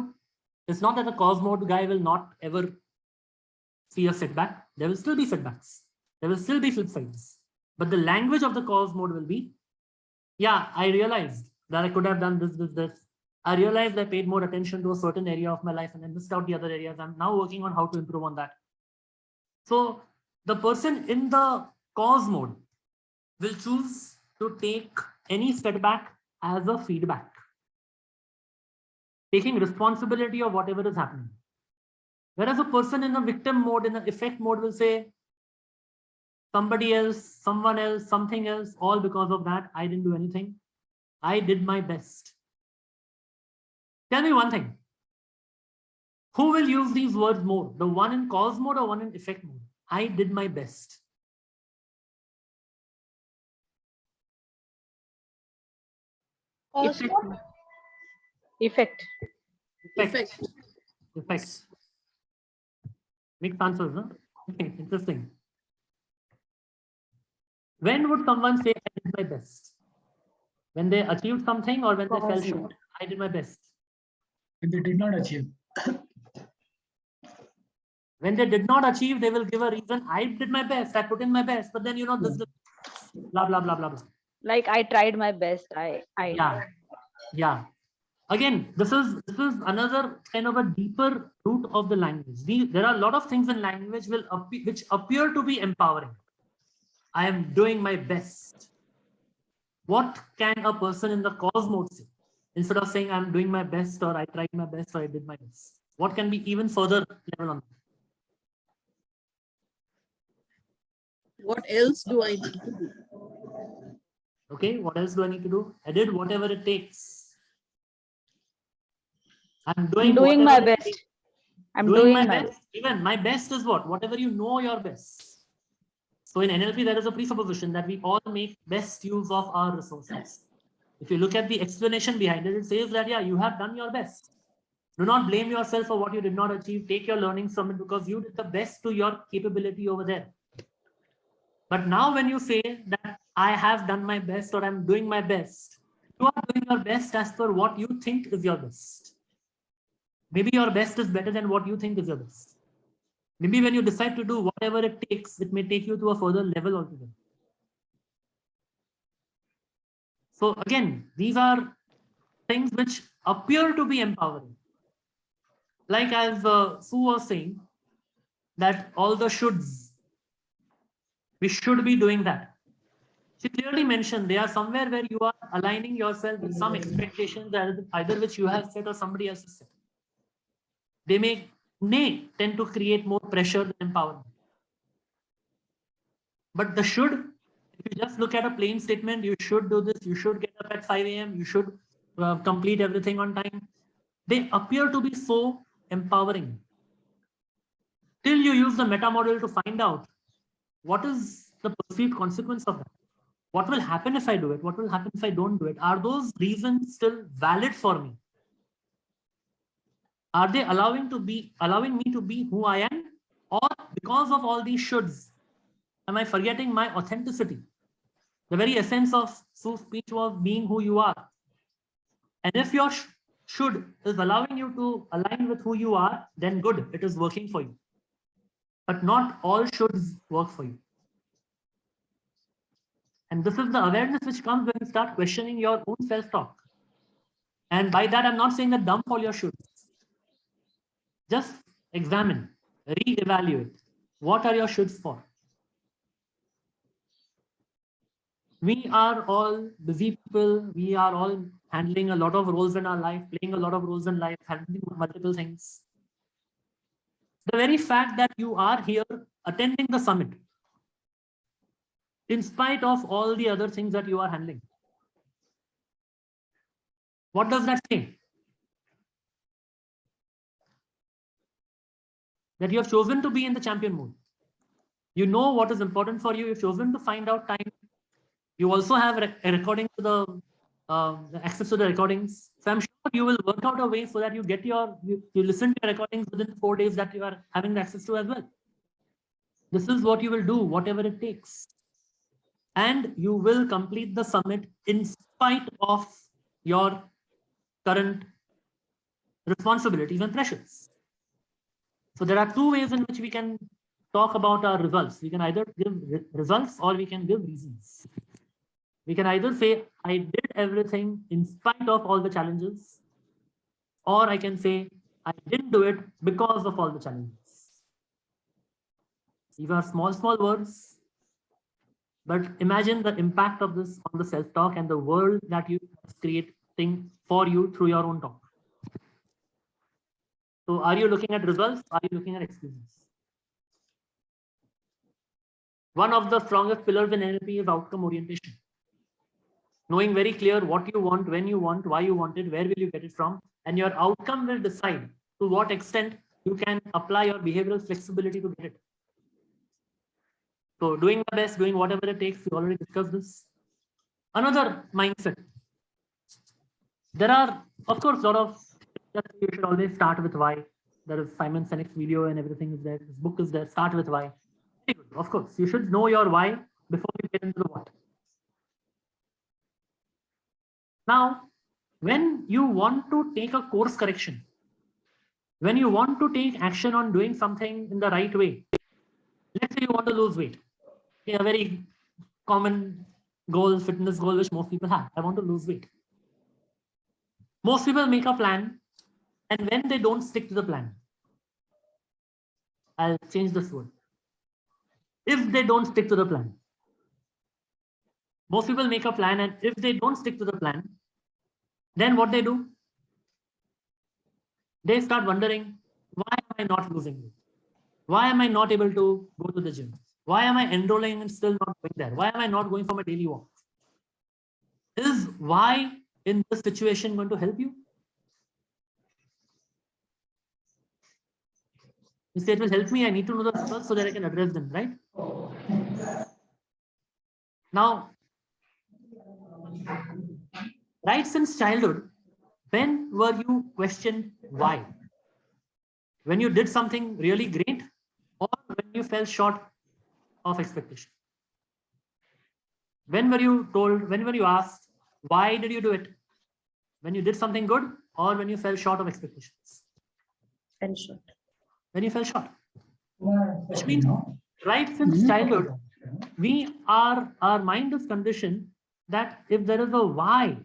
it's not that the cause mode guy will not ever see a setback. There will still be setbacks. There will still be flip sides. But the language of the cause mode will be, yeah, I realized that I could have done this. I realized I paid more attention to a certain area of my life and I missed out the other areas. I'm now working on how to improve on that. So the person in the cause mode will choose to take any setback as a feedback, taking responsibility of whatever is happening. Whereas a person in a victim mode, in an effect mode, will say, somebody else, someone else, something else, all because of that, I didn't do anything. I did my best. Tell me one thing. Who will use these words more? The one in cause mode or one in effect mode? I did my best. Effect. Effect. Effect. Effect. Mixed answers, huh? Interesting. When would someone say, I did my best? When they achieved something or when they fell short? I did my best. When they did not achieve. When they did not achieve, they will give a reason. I did my best. I put in my best. But then, you know, this blah, blah, blah, blah, blah. Like I tried my best. Yeah. Again, this is another kind of a deeper root of the language. There are a lot of things in language which appear to be empowering. I am doing my best. What can a person in the cause mode say? Instead of saying I'm doing my best or I tried my best or I did my best. What can be even further level on that? What else do I need to do? Okay, what else do I need to do? I did whatever it takes. I'm doing my best. I'm doing my best. Even my best is what? Whatever you know your best. So in NLP, there is a presupposition that we all make best use of our resources. If you look at the explanation behind it, it says that, yeah, you have done your best. Do not blame yourself for what you did not achieve. Take your learnings from it because you did the best to your capability over there. But now when you say that I have done my best or I'm doing my best, you are doing your best as per what you think is your best. Maybe your best is better than what you think is your best. Maybe when you decide to do whatever it takes, it may take you to a further level altogether. So again, these are things which appear to be empowering. Like as Sue was saying, that all the shoulds, we should be doing that. She clearly mentioned they are somewhere where you are aligning yourself with some expectations that either which you have set or somebody else has set. They may tend to create more pressure than empowerment. But the should, if you just look at a plain statement, you should do this, you should get up at 5 a.m., you should complete everything on time. They appear to be so empowering. Till you use the meta model to find out what is the perceived consequence of that. What will happen if I do it? What will happen if I don't do it? Are those reasons still valid for me? Are they allowing me to be who I am? Or because of all these shoulds, am I forgetting my authenticity? The very essence of Sue's speech was being who you are. And if your should is allowing you to align with who you are, then good, it is working for you. But not all shoulds work for you. And this is the awareness which comes when you start questioning your own self-talk. And by that, I'm not saying that dump all your shoulds. Just examine, re-evaluate. What are your shoulds for? We are all busy people. We are all handling a lot of roles in our life, playing a lot of roles in life, handling multiple things. The very fact that you are here attending the summit, in spite of all the other things that you are handling. What does that say? That you have chosen to be in the champion mode. You know what is important for you. You've chosen to find out time. You also have a recording to the access to the recordings. So I'm sure you will work out a way so that you get you listen to your recordings within 4 days that you are having access to as well. This is what you will do, whatever it takes. And you will complete the summit in spite of your current responsibilities and pressures. So there are two ways in which we can talk about our results. We can either give results or we can give reasons. We can either say, I did everything in spite of all the challenges, or I can say, I didn't do it because of all the challenges. These are small words, But imagine the impact of this on the self-talk and the world that you are creating for you through your own talk. So are you looking at results? Are you looking at excuses? One of the strongest pillars in NLP is outcome orientation. Knowing very clear what you want, when you want, why you want it, where will you get it from, and your outcome will decide to what extent you can apply your behavioral flexibility to get it. So doing my best, doing whatever it takes, we already discussed this. Another mindset. There are, of course, a lot of, you should always start with why. There is Simon Sinek's video and everything is there. His book is there. Start with why. Of course, you should know your why before you get into the what. Now, when you want to take a course correction, when you want to take action on doing something in the right way, let's say you want to lose weight. Okay, a very common goal, fitness goal, which most people have. I want to lose weight. Most people make a plan, and when they don't stick to the plan, I'll change this word. If they don't stick to the plan, most people make a plan, and if they don't stick to the plan, then what they do? They start wondering, why am I not losing weight? Why am I not able to go to the gym? Why am I enrolling and still not going there? Why am I not going for my daily walk? Is why in this situation going to help you? You say it will help me. I need to know the results so that I can address them, right? Now, right since childhood, when were you questioned why? When you did something really great, or when you fell short of expectation? When were you told, when were you asked, why did you do it? When you did something good, or when you fell short of expectations? Fell short. When you fell short. Which means right since childhood, our mind is conditioned that if there is a why,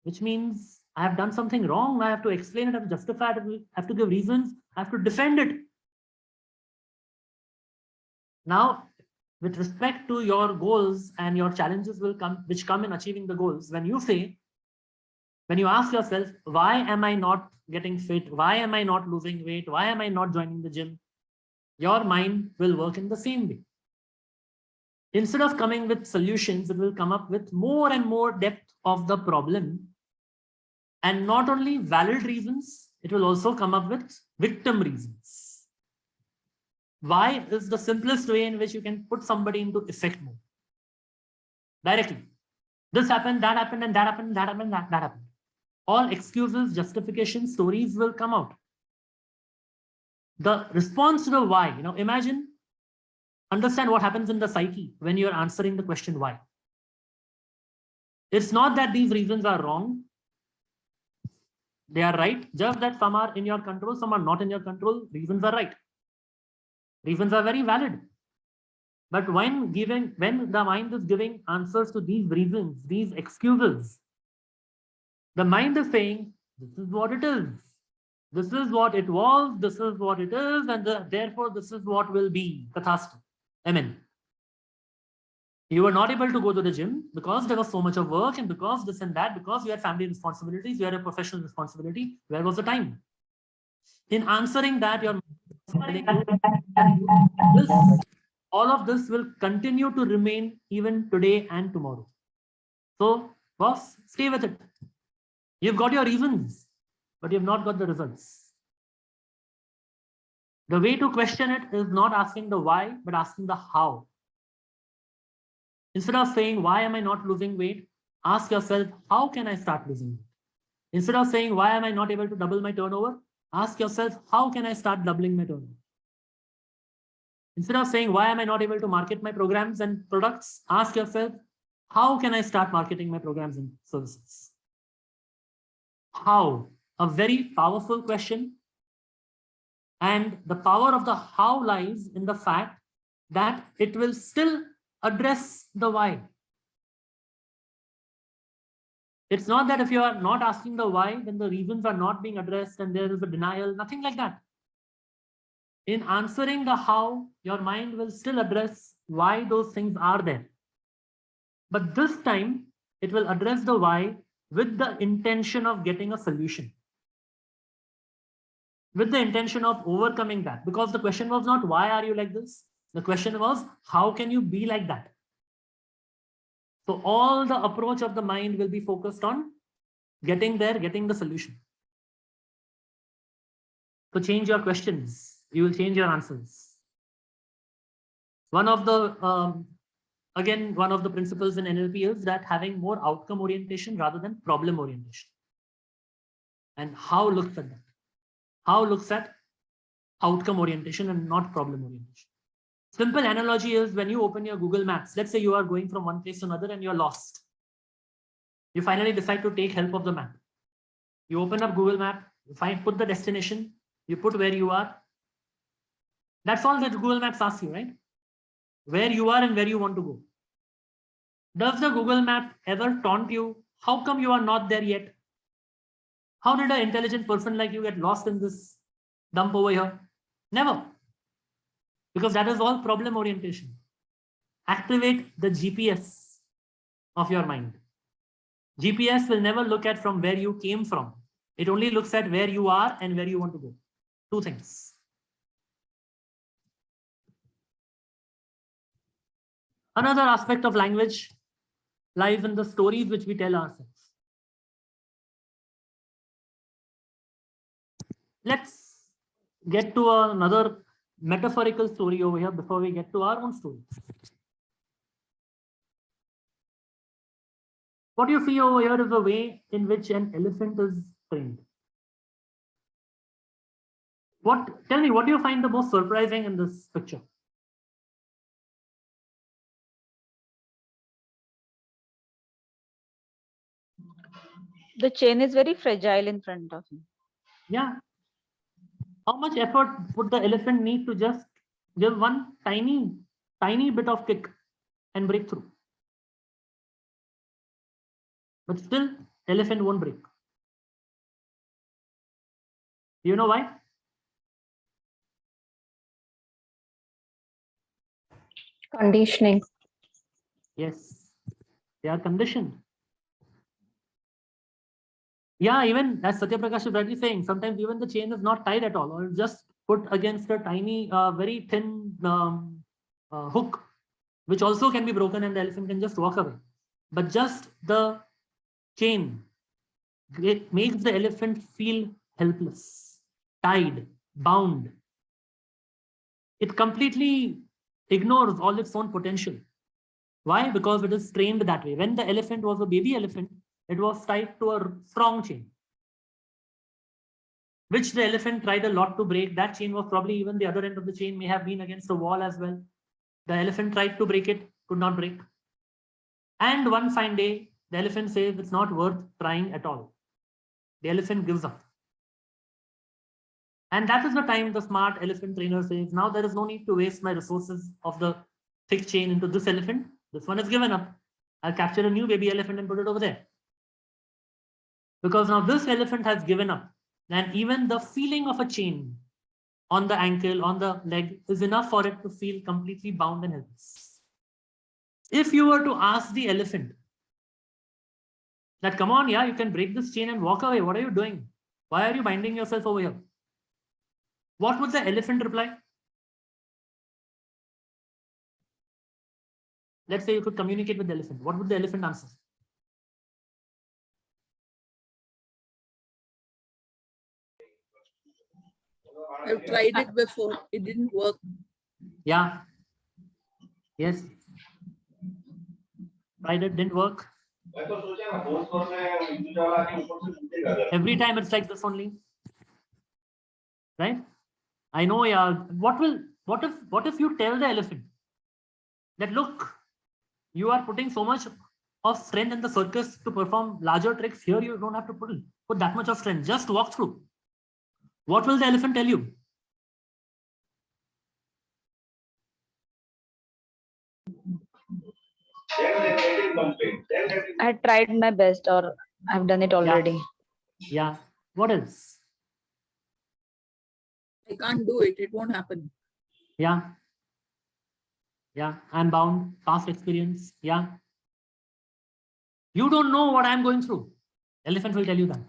which means I have done something wrong, I have to explain it, I have to justify it, I have to give reasons, I have to defend it. Now, with respect to your goals and your challenges which come in achieving the goals, when you ask yourself, why am I not getting fit? Why am I not losing weight? Why am I not joining the gym? Your mind will work in the same way. Instead of coming with solutions, it will come up with more and more depth of the problem. And not only valid reasons, it will also come up with victim reasons. Why is the simplest way in which you can put somebody into effect mode. Directly. This happened, that happened, and that happened, that happened, that happened. All excuses, justifications, stories will come out. The response to the why, imagine, understand what happens in the psyche when you're answering the question why. It's not that these reasons are wrong. They are right, just that some are in your control, some are not in your control. Reasons are right. Reasons are very valid. But when the mind is giving answers to these reasons, these excuses, the mind is saying, this is what it is. This is what it was, this is what it is, and therefore this is what will be. Tathastu. Amen. You were not able to go to the gym because there was so much of work, and because this and that, because you had family responsibilities, you had a professional responsibility. Where was the time? In answering that, all of this will continue to remain even today and tomorrow. So, boss, stay with it. You've got your reasons, but you've not got the results. The way to question it is not asking the why, but asking the how. Instead of saying, why am I not losing weight? Ask yourself, how can I start losing weight? Instead of saying, why am I not able to double my turnover? Ask yourself, how can I start doubling my turnover? Instead of saying, why am I not able to market my programs and products? Ask yourself, how can I start marketing my programs and services? How? A very powerful question. And the power of the how lies in the fact that it will still address the why. It's not that if you are not asking the why, then the reasons are not being addressed and there is a denial, nothing like that. In answering the how, your mind will still address why those things are there. But this time, it will address the why with the intention of getting a solution, with the intention of overcoming that. Because the question was not, why are you like this? The question was, how can you be like that? So all the approach of the mind will be focused on getting there, getting the solution. So change your questions, you will change your answers. One of the, again, one of the principles in NLP is that having more outcome orientation rather than problem orientation. And how looks at that? How looks at outcome orientation and not problem orientation? Simple analogy is when you open your Google Maps, let's say you are going from one place to another and you're lost. You finally decide to take help of the map. You open up Google Map, you put the destination, you put where you are. That's all that Google Maps asks you, right? Where you are and where you want to go. Does the Google Map ever taunt you? How come you are not there yet? How did an intelligent person like you get lost in this dump over here? Never. Because that is all problem orientation. Activate the GPS of your mind. GPS will never look at from where you came from. It only looks at where you are and where you want to go. Two things. Another aspect of language lies in the stories which we tell ourselves. Let's get to another metaphorical story over here before we get to our own story. What you see over here is the way in which an elephant is trained. Tell me, what do you find the most surprising in this picture? The chain is very fragile in front of him. Yeah. How much effort would the elephant need to just give one tiny bit of kick and break through? But still, elephant won't break. You know why? Conditioning. Yes, they are conditioned. Yeah, even as Satya Prakash is rightly saying, sometimes even the chain is not tied at all, or just put against a tiny, very thin hook, which also can be broken and the elephant can just walk away. But just the chain, it makes the elephant feel helpless, tied, bound. It completely ignores all its own potential. Why? Because it is trained that way. When the elephant was a baby elephant, it was tied to a strong chain, which the elephant tried a lot to break. That chain was probably even the other end of the chain may have been against the wall as well. The elephant tried to break it, could not break. And one fine day, the elephant says it's not worth trying at all. The elephant gives up. And that is the time the smart elephant trainer says, now there is no need to waste my resources of the thick chain into this elephant. This one has given up. I'll capture a new baby elephant and put it over there. Because now this elephant has given up. And even the feeling of a chain on the ankle, on the leg is enough for it to feel completely bound and helpless. If you were to ask the elephant that, come on, yeah, you can break this chain and walk away. What are you doing? Why are you binding yourself over here? What would the elephant reply? Let's say you could communicate with the elephant. What would the elephant answer? I've tried it before. It didn't work. Yeah. Yes. Tried it, didn't work. Every time it's like this only. Right? I know, yeah. What if you tell the elephant that, look, you are putting so much of strength in the circus to perform larger tricks. Here you don't have to put that much of strength. Just walk through. What will the elephant tell you? I tried my best, or I've done it already. Yeah. What else? I can't do it. It won't happen. Yeah. Yeah. I'm bound. Past experience. Yeah. You don't know what I'm going through. Elephant will tell you that.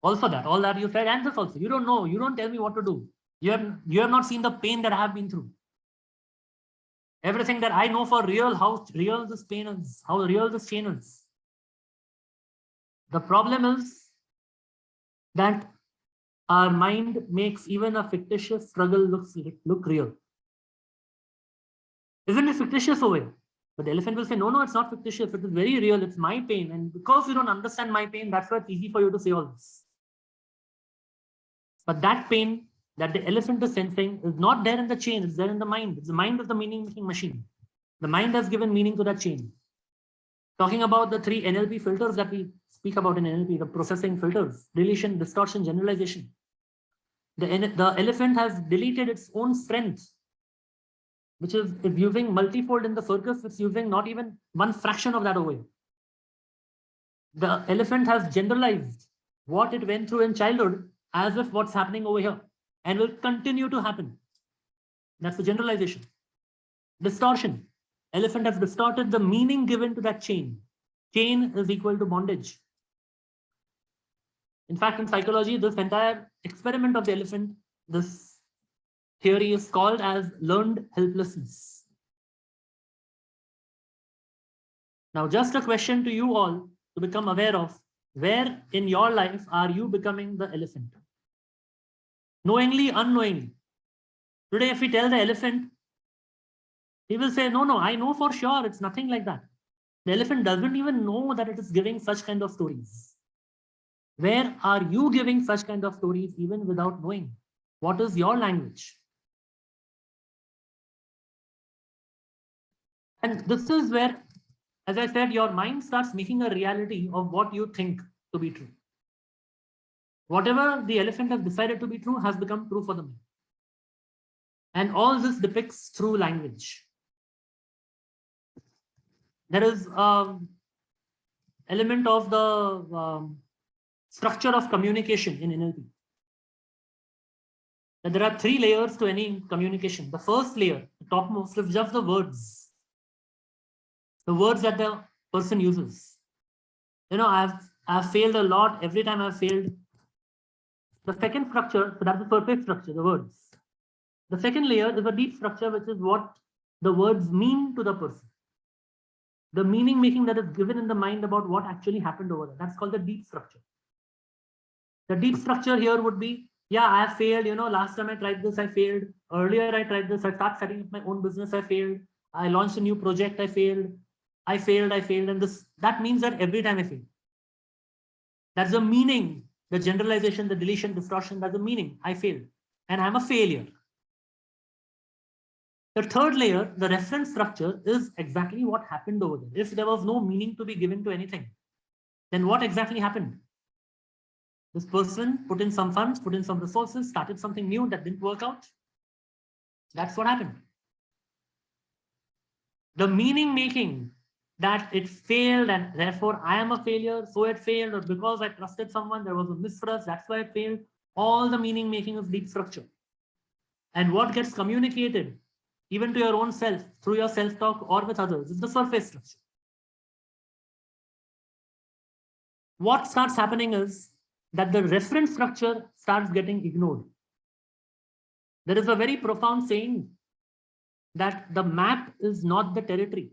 Also that, all that you said, and this also. You don't know. You don't tell me what to do. You have not seen the pain that I have been through. Everything that I know for real, how real this pain is, how real this chain is. The problem is that our mind makes even a fictitious struggle look real. Isn't it fictitious over here? But the elephant will say, no, it's not fictitious. It is very real. It's my pain. And because you don't understand my pain, that's why it's easy for you to say all this. But that pain that the elephant is sensing is not there in the chain. It's there in the mind. It's the mind of the meaning-making machine. The mind has given meaning to that chain. Talking about the 3 NLP filters that we speak about in NLP, the processing filters, deletion, distortion, generalization. The elephant has deleted its own strength, which is using multifold in the circus. It's using not even one fraction of that over here. The elephant has generalized what it went through in childhood as if what's happening over here and will continue to happen. That's the generalization. Distortion. Elephant has distorted the meaning given to that chain. Chain is equal to bondage. In fact, in psychology, this entire experiment of the elephant, this theory is called as learned helplessness. Now, just a question to you all to become aware of, where in your life are you becoming the elephant? Knowingly, unknowingly. Today, if we tell the elephant, he will say, no, I know for sure, it's nothing like that. The elephant doesn't even know that it is giving such kind of stories. Where are you giving such kind of stories even without knowing? What is your language? And this is where, as I said, your mind starts making a reality of what you think to be true. Whatever the elephant has decided to be true has become true for the mind. And all this depicts through language. There is an element of the structure of communication in NLP. That there are 3 layers to any communication. The first layer, the topmost, is just the words. The words that the person uses. You know, I've failed a lot. Every time I've failed. The second structure, so that's the surface structure, the words. The second layer is a deep structure, which is what the words mean to the person. The meaning making that is given in the mind about what actually happened over there. That's called the deep structure. The deep structure here would be, yeah, I have failed. You know, last time I tried this, I failed. Earlier I tried this. I started setting up my own business. I failed. I launched a new project. I failed. I failed. And that means that every time I fail. That's the meaning, the generalization, the deletion, distortion. That's the meaning. I failed. And I'm a failure. The third layer, the reference structure, is exactly what happened over there. If there was no meaning to be given to anything, then what exactly happened? This person put in some funds, put in some resources, started something new that didn't work out. That's what happened. The meaning making that it failed and therefore I am a failure, so it failed, or because I trusted someone, there was a mistrust, that's why it failed. All the meaning making is deep structure. And what gets communicated even to your own self through your self-talk or with others is the surface structure. What starts happening is that the reference structure starts getting ignored. There is a very profound saying that the map is not the territory.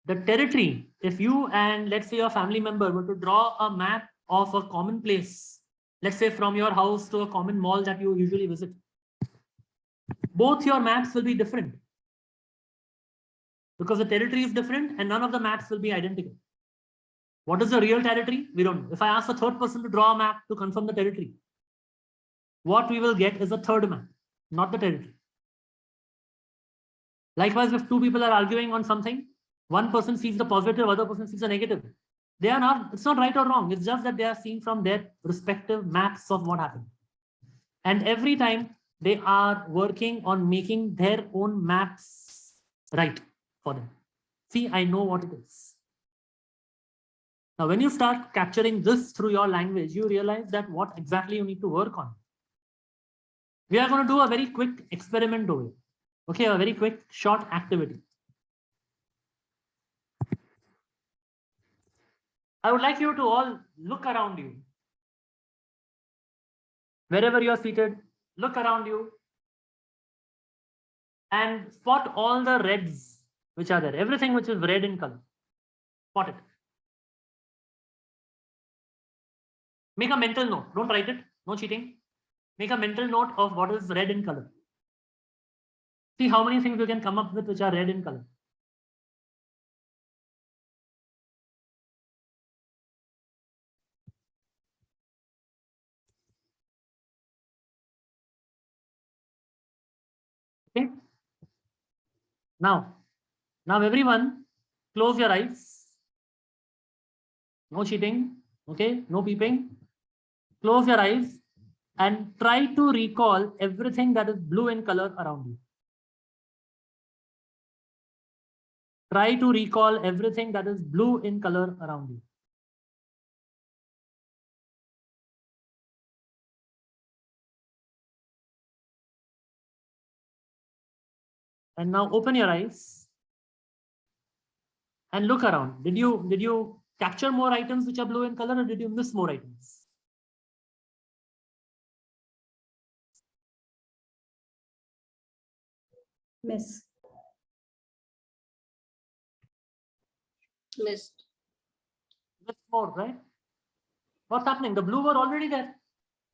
The territory, if you and let's say your family member were to draw a map of a common place, let's say from your house to a common mall that you usually visit, both your maps will be different because the territory is different and none of the maps will be identical. What is the real territory? We don't know. If I ask a third person to draw a map to confirm the territory, what we will get is a third map, not the territory. Likewise, if 2 people are arguing on something, one person sees the positive, other person sees the negative. They are not, it's not right or wrong. It's just that they are seeing from their respective maps of what happened. And every time they are working on making their own maps right for them. See, I know what it is. Now, when you start capturing this through your language, you realize that what exactly you need to work on. We are going to do a very quick experiment over here. Okay, a very quick short activity. I would like you to all look around you. Wherever you are seated, look around you and spot all the reds which are there. Everything which is red in color. Spot it. Make a mental note. Don't write it. No cheating. Make a mental note of what is red in color. See how many things you can come up with which are red in color. Okay. Now everyone, close your eyes. No cheating. Okay. No peeping. Close your eyes and try to recall everything that is blue in color around you. Try to recall everything that is blue in color around you. And now open your eyes and look around. Did you capture more items which are blue in color, or did you miss more items? Miss. Missed. Miss more, right? What's happening? The blue were already there.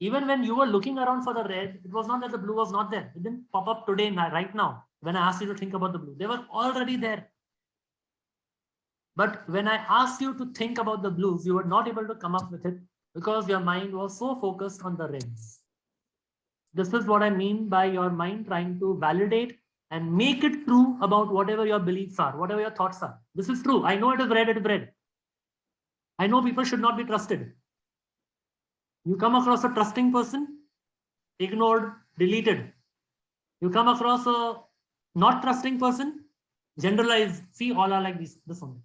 Even when you were looking around for the red, it was not that the blue was not there. It didn't pop up today, right now, when I asked you to think about the blue. They were already there. But when I asked you to think about the blues, you were not able to come up with it because your mind was so focused on the reds. This is what I mean by your mind trying to validate and make it true about whatever your beliefs are, whatever your thoughts are. This is true. I know it is red, it is red. I know people should not be trusted. You come across a trusting person, ignored, deleted. You come across a not trusting person, generalized. See, all are like this one.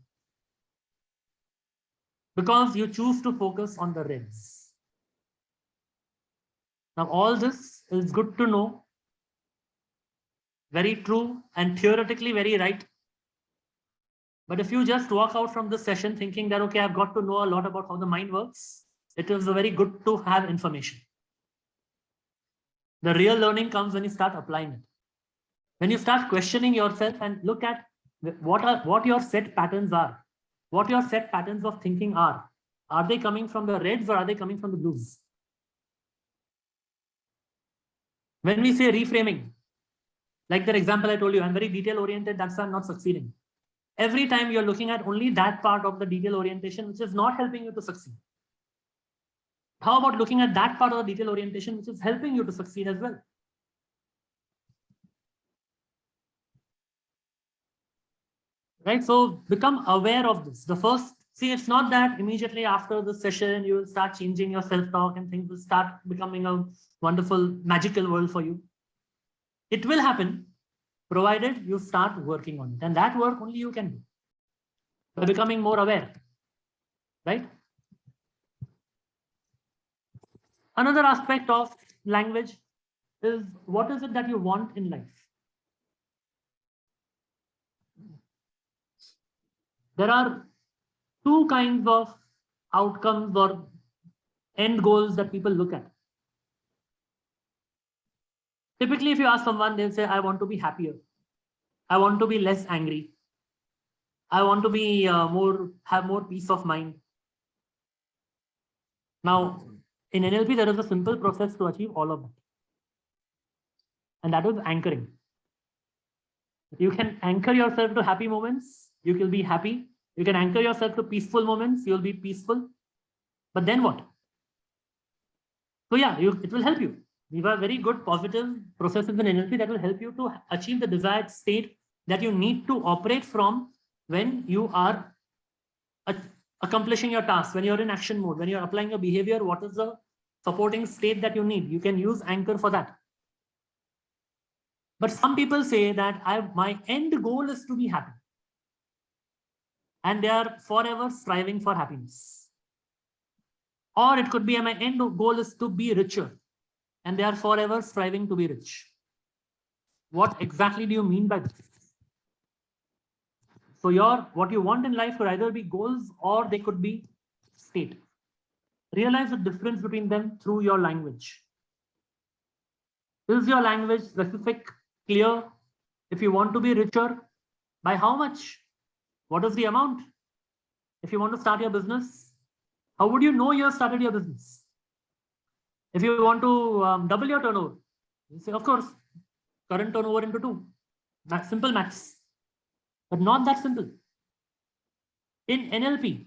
Because you choose to focus on the reds. Now, all this is good to know, very true and theoretically very right. But if you just walk out from this session thinking that, okay, I've got to know a lot about how the mind works, it is very good to have information. The real learning comes when you start applying it. When you start questioning yourself and look at what your set patterns are, what your set patterns of thinking are. Are they coming from the reds or are they coming from the blues? When we say reframing, like that example I told you, I'm very detail oriented, that's why I'm not succeeding. Every time you're looking at only that part of the detail orientation, which is not helping you to succeed. How about looking at that part of the detail orientation, which is helping you to succeed as well? Right? So become aware of this. The first, see, it's not that immediately after the session, you will start changing your self-talk and things will start becoming a wonderful, magical world for you. It will happen, provided you start working on it. And that work only you can do by becoming more aware, right? Another aspect of language is what is it that you want in life? There are two kinds of outcomes or end goals that people look at. Typically, if you ask someone, they'll say, I want to be happier. I want to be less angry. I want to be have more peace of mind. Now, in NLP, there is a simple process to achieve all of that. And that is anchoring. You can anchor yourself to happy moments, you will be happy. You can anchor yourself to peaceful moments, you'll be peaceful. But then what? So yeah, it will help you. These are very good positive processes in NLP that will help you to achieve the desired state that you need to operate from when you are accomplishing your task, when you're in action mode, when you're applying a behavior. What is the supporting state that you need? You can use anchor for that. But some people say that my end goal is to be happy. And they are forever striving for happiness. Or it could be my end goal is to be richer. And they are forever striving to be rich. What exactly do you mean by this? So what you want in life could either be goals or they could be state. Realize the difference between them through your language. Is your language specific, clear? If you want to be richer, by how much? What is the amount? If you want to start your business, how would you know you have started your business? If you want to double your turnover, you say, of course, current turnover into 2. That's simple maths, but not that simple. In NLP,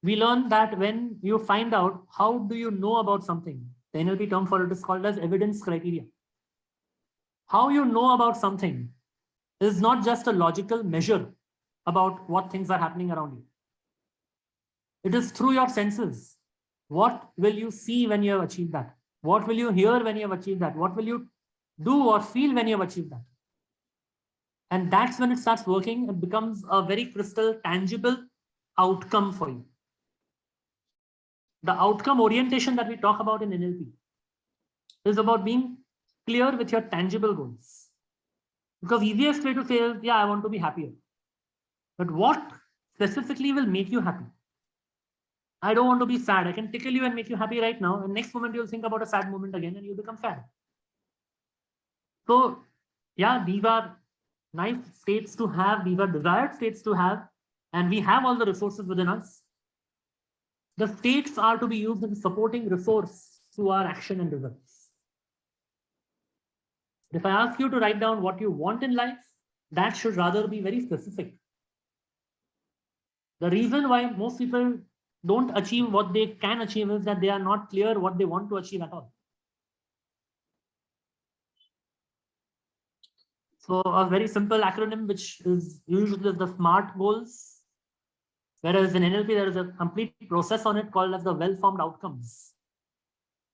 we learn that when you find out how do you know about something, the NLP term for it is called as evidence criteria. How you know about something is not just a logical measure about what things are happening around you. It is through your senses. What will you see when you have achieved that? What will you hear when you have achieved that? What will you do or feel when you have achieved that? And that's when it starts working. It becomes a very crystal, tangible outcome for you. The outcome orientation that we talk about in NLP is about being clear with your tangible goals. Because easiest way to say is, yeah, I want to be happier. But what specifically will make you happy? I don't want to be sad. I can tickle you and make you happy right now. And next moment you'll think about a sad moment again and you become sad. So yeah, these are nice states to have. These are desired states to have. And we have all the resources within us. The states are to be used as a supporting resource to our action and results. If I ask you to write down what you want in life, that should rather be very specific. The reason why most people don't achieve what they can achieve is that they are not clear what they want to achieve at all. So a very simple acronym, which is usually the SMART goals, whereas in NLP, there is a complete process on it called as the well-formed outcomes.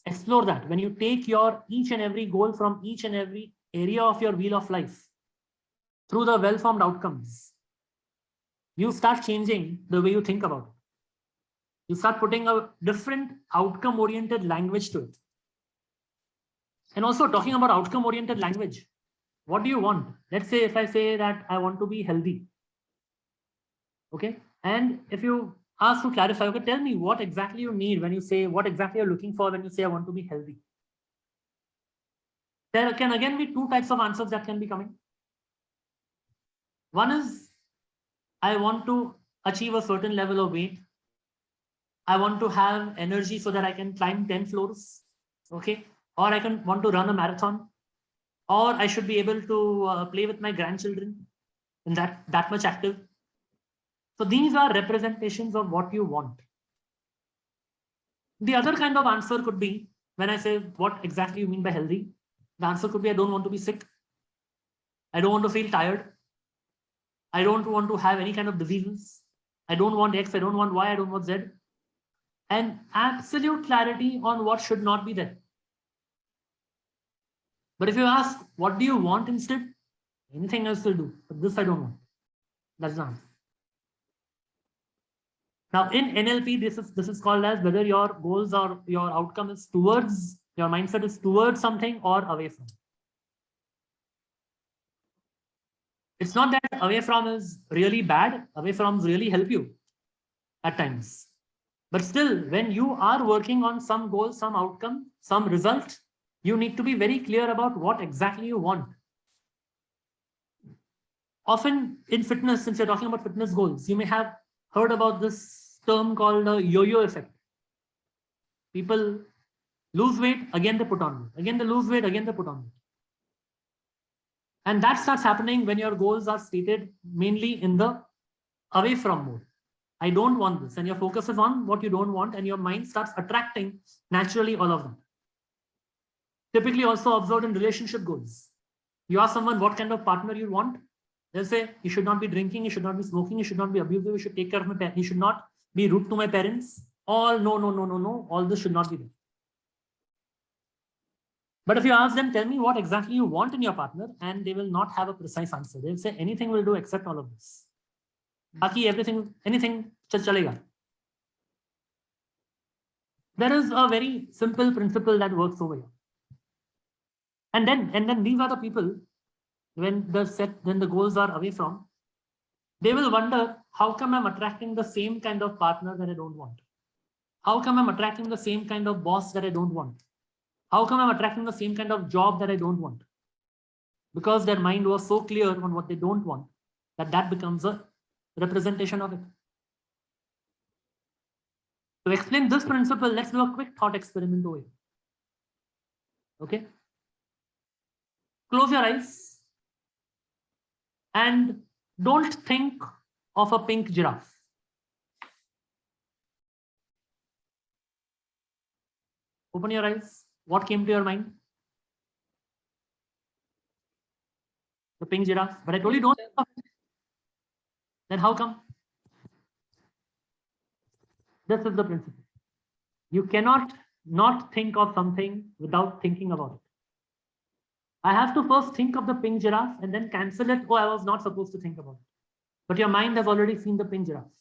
Explore that. When you take your each and every goal from each and every area of your wheel of life through the well-formed outcomes, you start changing the way you think about it. You start putting a different outcome-oriented language to it. And also talking about outcome-oriented language, what do you want? Let's say if I say that I want to be healthy. Okay. And if you ask to clarify, okay, tell me what exactly you need when you say, what exactly you're looking for when you say I want to be healthy. There can again be 2 types of answers that can be coming. One is, I want to achieve a certain level of weight. I want to have energy so that I can climb 10 floors. Okay. Or I can want to run a marathon. Or I should be able to play with my grandchildren and that much active. So these are representations of what you want. The other kind of answer could be, when I say what exactly you mean by healthy, the answer could be, I don't want to be sick. I don't want to feel tired. I don't want to have any kind of diseases. I don't want X, I don't want Y, I don't want Z. And absolute clarity on what should not be there. But if you ask, what do you want instead? Anything else will do, but this I don't want. That's the answer. Now in NLP, this is called as whether your goals or your outcome is towards, your mindset is towards something or away from. It's not that away from is really bad, away from really help you at times. But still, when you are working on some goal, some outcome, some result, you need to be very clear about what exactly you want. Often in fitness, since you're talking about fitness goals, you may have heard about this term called a yo-yo effect. People lose weight, again they put on weight. Again they lose weight, again they put on weight. And that starts happening when your goals are stated mainly in the away from mode. I don't want this. And your focus is on what you don't want, and your mind starts attracting naturally all of them. Typically also observed in relationship goals. You ask someone what kind of partner you want, they'll say, you should not be drinking, you should not be smoking, you should not be abusive, you should take care of my parents, you should not be rude to my parents. All no, all this should not be there. But if you ask them, tell me what exactly you want in your partner, and they will not have a precise answer. They'll say anything will do except all of this. Baki everything, anything chalega. There is a very simple principle that works over here. And then these are the people, when the goals are away from, they will wonder, how come I'm attracting the same kind of partner that I don't want? How come I'm attracting the same kind of boss that I don't want? How come I'm attracting the same kind of job that I don't want? Because their mind was so clear on what they don't want that becomes a representation of it. To explain this principle, let's do a quick thought experiment over here. Okay? Close your eyes and don't think of a pink giraffe. Open your eyes. What came to your mind? The pink giraffe. But I told you don't. Then how come? This is the principle. You cannot not think of something without thinking about it. I have to first think of the pink giraffe and then cancel it. Oh, I was not supposed to think about it. But your mind has already seen the pink giraffe.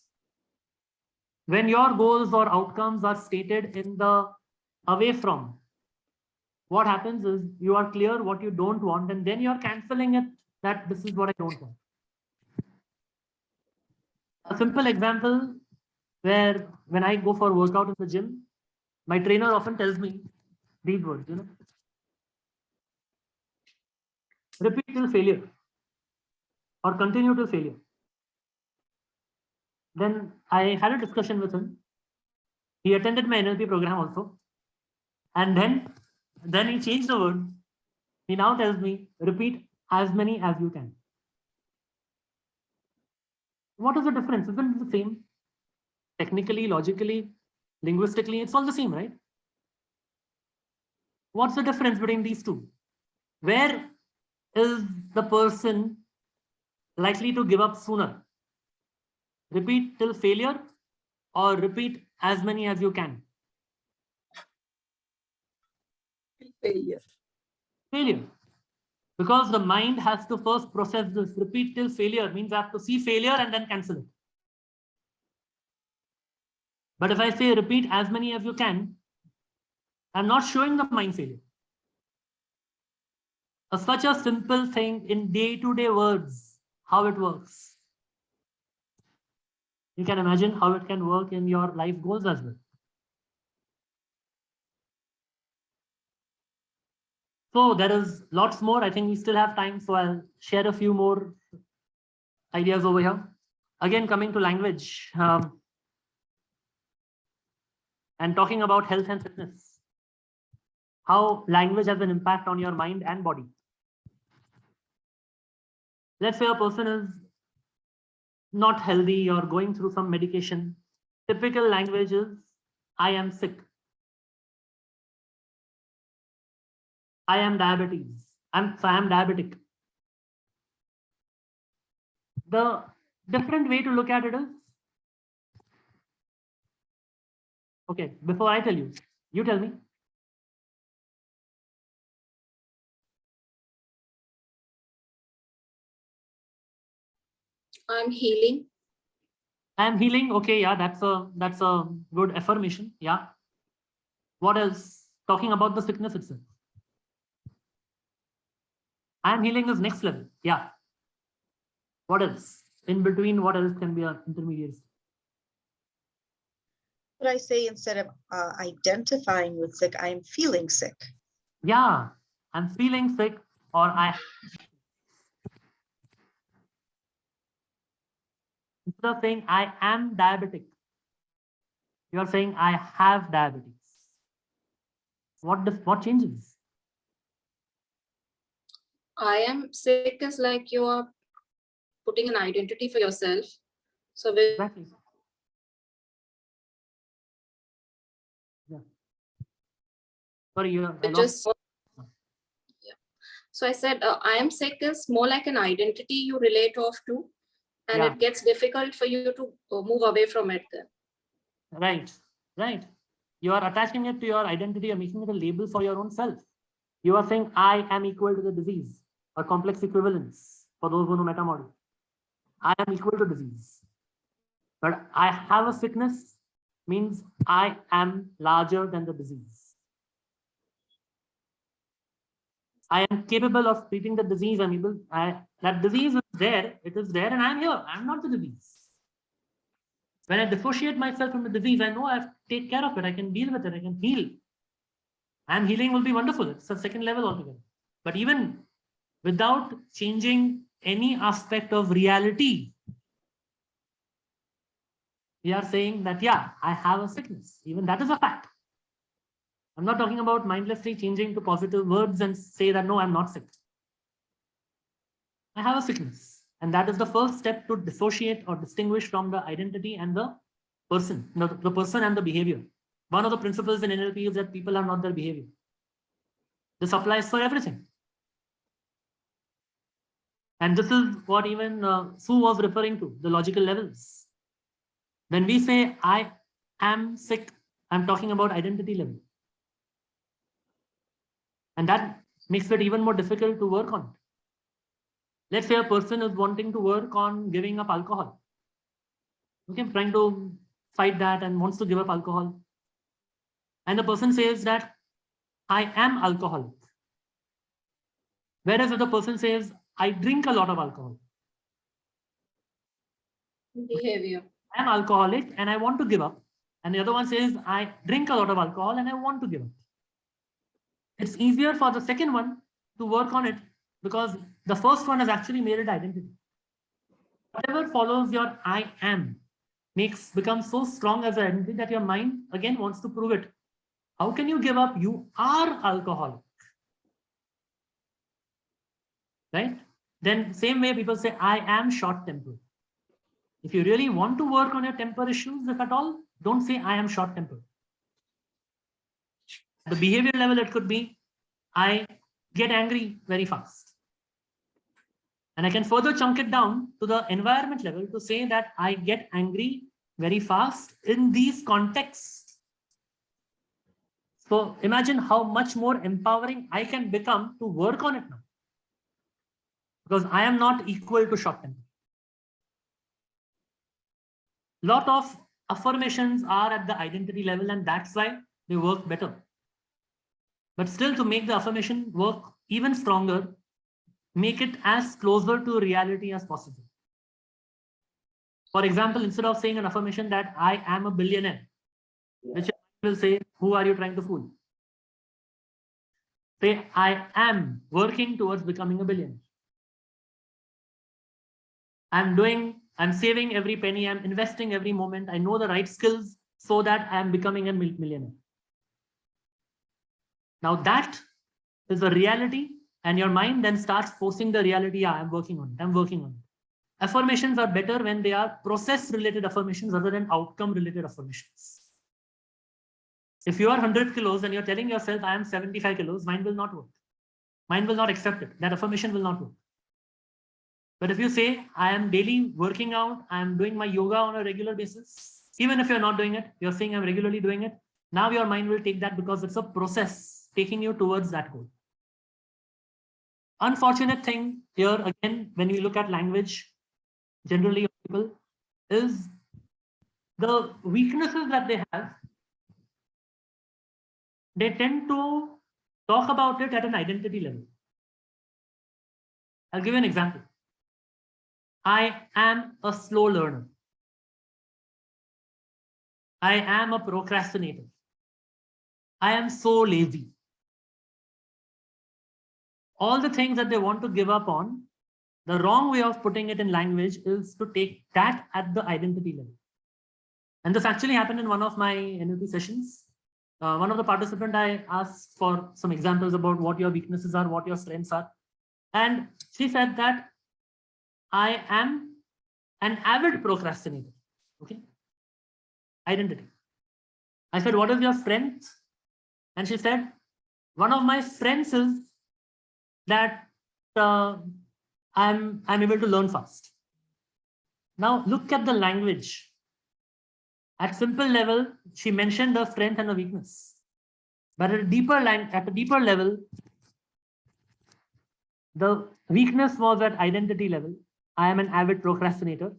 When your goals or outcomes are stated in the away from, what happens is you are clear what you don't want, and then you're canceling it that this is what I don't want. A simple example where when I go for workout in the gym, my trainer often tells me these words, repeat till failure or continue till failure. Then I had a discussion with him. He attended my NLP program also. And then he changed the word. He now tells me, repeat as many as you can. What is the difference? Isn't it the same? Technically, logically, linguistically, it's all the same, right? What's the difference between these two? Where is the person likely to give up sooner? Repeat till failure or repeat as many as you can? Failure. Failure. Because the mind has to first process this. Repeat till failure means I have to see failure and then cancel it. But if I say repeat as many as you can, I'm not showing the mind failure. Such a simple thing in day-to-day words, how it works. You can imagine how it can work in your life goals as well. So there is lots more. I think we still have time, so I'll share a few more ideas over here. Again, coming to language and talking about health and fitness. How language has an impact on your mind and body. Let's say a person is not healthy or going through some medication. Typical language is, I am sick. I am diabetes. I'm diabetic. The different way to look at it is, okay, before I tell you, you tell me. I'm healing. I'm healing. Okay, yeah, that's a good affirmation. Yeah. What else? Talking about the sickness itself. I'm healing is next level. Yeah. What else? In between, what else can be an intermediate? What I say instead of identifying with sick, I am feeling sick. Yeah, I'm feeling sick, or instead of saying I am diabetic, you are saying I have diabetes. What changes? I am sick is like you are putting an identity for yourself. So Exactly. Yeah. Sorry, yeah. So I said I am sick is more like an identity you relate off to, and yeah. it gets difficult for you to move away from it then. Right. You are attaching it to your identity, you're making it a label for your own self. You are saying I am equal to the disease, or complex equivalence for those who know meta model. I am equal to disease. But I have a sickness means I am larger than the disease. I am capable of treating the disease. That disease is there, it is there, and I'm here. I'm not the disease. When I dissociate myself from the disease, I know I have to take care of it. I can deal with it. I can heal. And healing will be wonderful. It's a second level altogether. But even without changing any aspect of reality, we are saying that, yeah, I have a sickness. Even that is a fact. I'm not talking about mindlessly changing to positive words and say that, no, I'm not sick. I have a sickness. And that is the first step to dissociate or distinguish from the identity and the person, the person and the behavior. One of the principles in NLP is that people are not their behavior. This applies for everything. And this is what even Sue was referring to, the logical levels. When we say, I am sick, I'm talking about identity level. And that makes it even more difficult to work on. Let's say a person is wanting to work on giving up alcohol. Okay, trying to fight that and wants to give up alcohol. And the person says that I am alcoholic. Whereas if the person says, I drink a lot of alcohol. Behavior. I am alcoholic and I want to give up. And the other one says, I drink a lot of alcohol and I want to give up. It's easier for the second one to work on it because the first one has actually made it identity. Whatever follows your I am becomes so strong as an identity that your mind again wants to prove it. How can you give up? You are alcoholic. Right? Then same way people say, I am short-tempered. If you really want to work on your temper issues, if at all, don't say I am short-tempered. At the behavior level, it could be, I get angry very fast. And I can further chunk it down to the environment level to say that I get angry very fast in these contexts. So imagine how much more empowering I can become to work on it now. Because I am not equal to short temper. Lot of affirmations are at the identity level and that's why they work better. But still, to make the affirmation work even stronger, make it as closer to reality as possible. For example, instead of saying an affirmation that I am a billionaire, which will say, who are you trying to fool? Say, I am working towards becoming a billionaire. I'm saving every penny, I'm investing every moment. I know the right skills so that I'm becoming a millionaire. Now that is the reality, and your mind then starts forcing the reality. Yeah, I'm working on it. I'm working on it. Affirmations are better when they are process-related affirmations rather than outcome-related affirmations. If you are 100 kilos and you're telling yourself, I am 75 kilos, mind will not work. Mind will not accept it. That affirmation will not work. But if you say, I am daily working out, I am doing my yoga on a regular basis, even if you're not doing it, you're saying I'm regularly doing it. Now your mind will take that because it's a process taking you towards that goal. Unfortunate thing here, again, when we look at language, generally people, is the weaknesses that they have. They tend to talk about it at an identity level. I'll give you an example. I am a slow learner. I am a procrastinator. I am so lazy. All the things that they want to give up on, the wrong way of putting it in language is to take that at the identity level. And this actually happened in one of my NLP sessions. One of the participants, I asked for some examples about what your weaknesses are, what your strengths are. And she said that I am an avid procrastinator. Okay. Identity. I said, what is your strength? And she said, one of my strengths is that I'm able to learn fast. Now look at the language. At simple level, she mentioned the strength and the weakness. But at a deeper level, the weakness was at identity level. I am an avid procrastinator.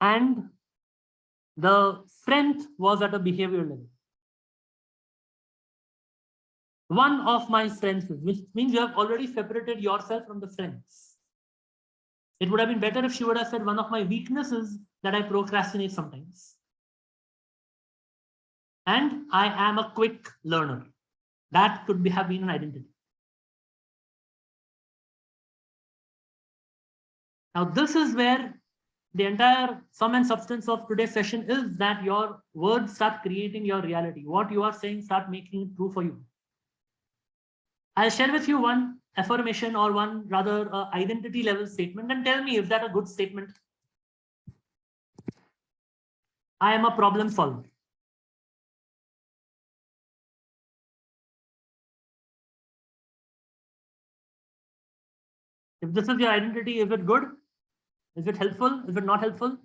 And the strength was at a behavior level. One of my strengths, which means you have already separated yourself from the strengths. It would have been better if she would have said one of my weaknesses that I procrastinate sometimes. And I am a quick learner. That could have been an identity. Now, this is where the entire sum and substance of today's session is, that your words start creating your reality. What you are saying start making it true for you. I'll share with you one affirmation, or one rather identity level statement, and tell me, is that a good statement? I am a problem solver. If this is your identity, is it good? Is it helpful? Is it not helpful?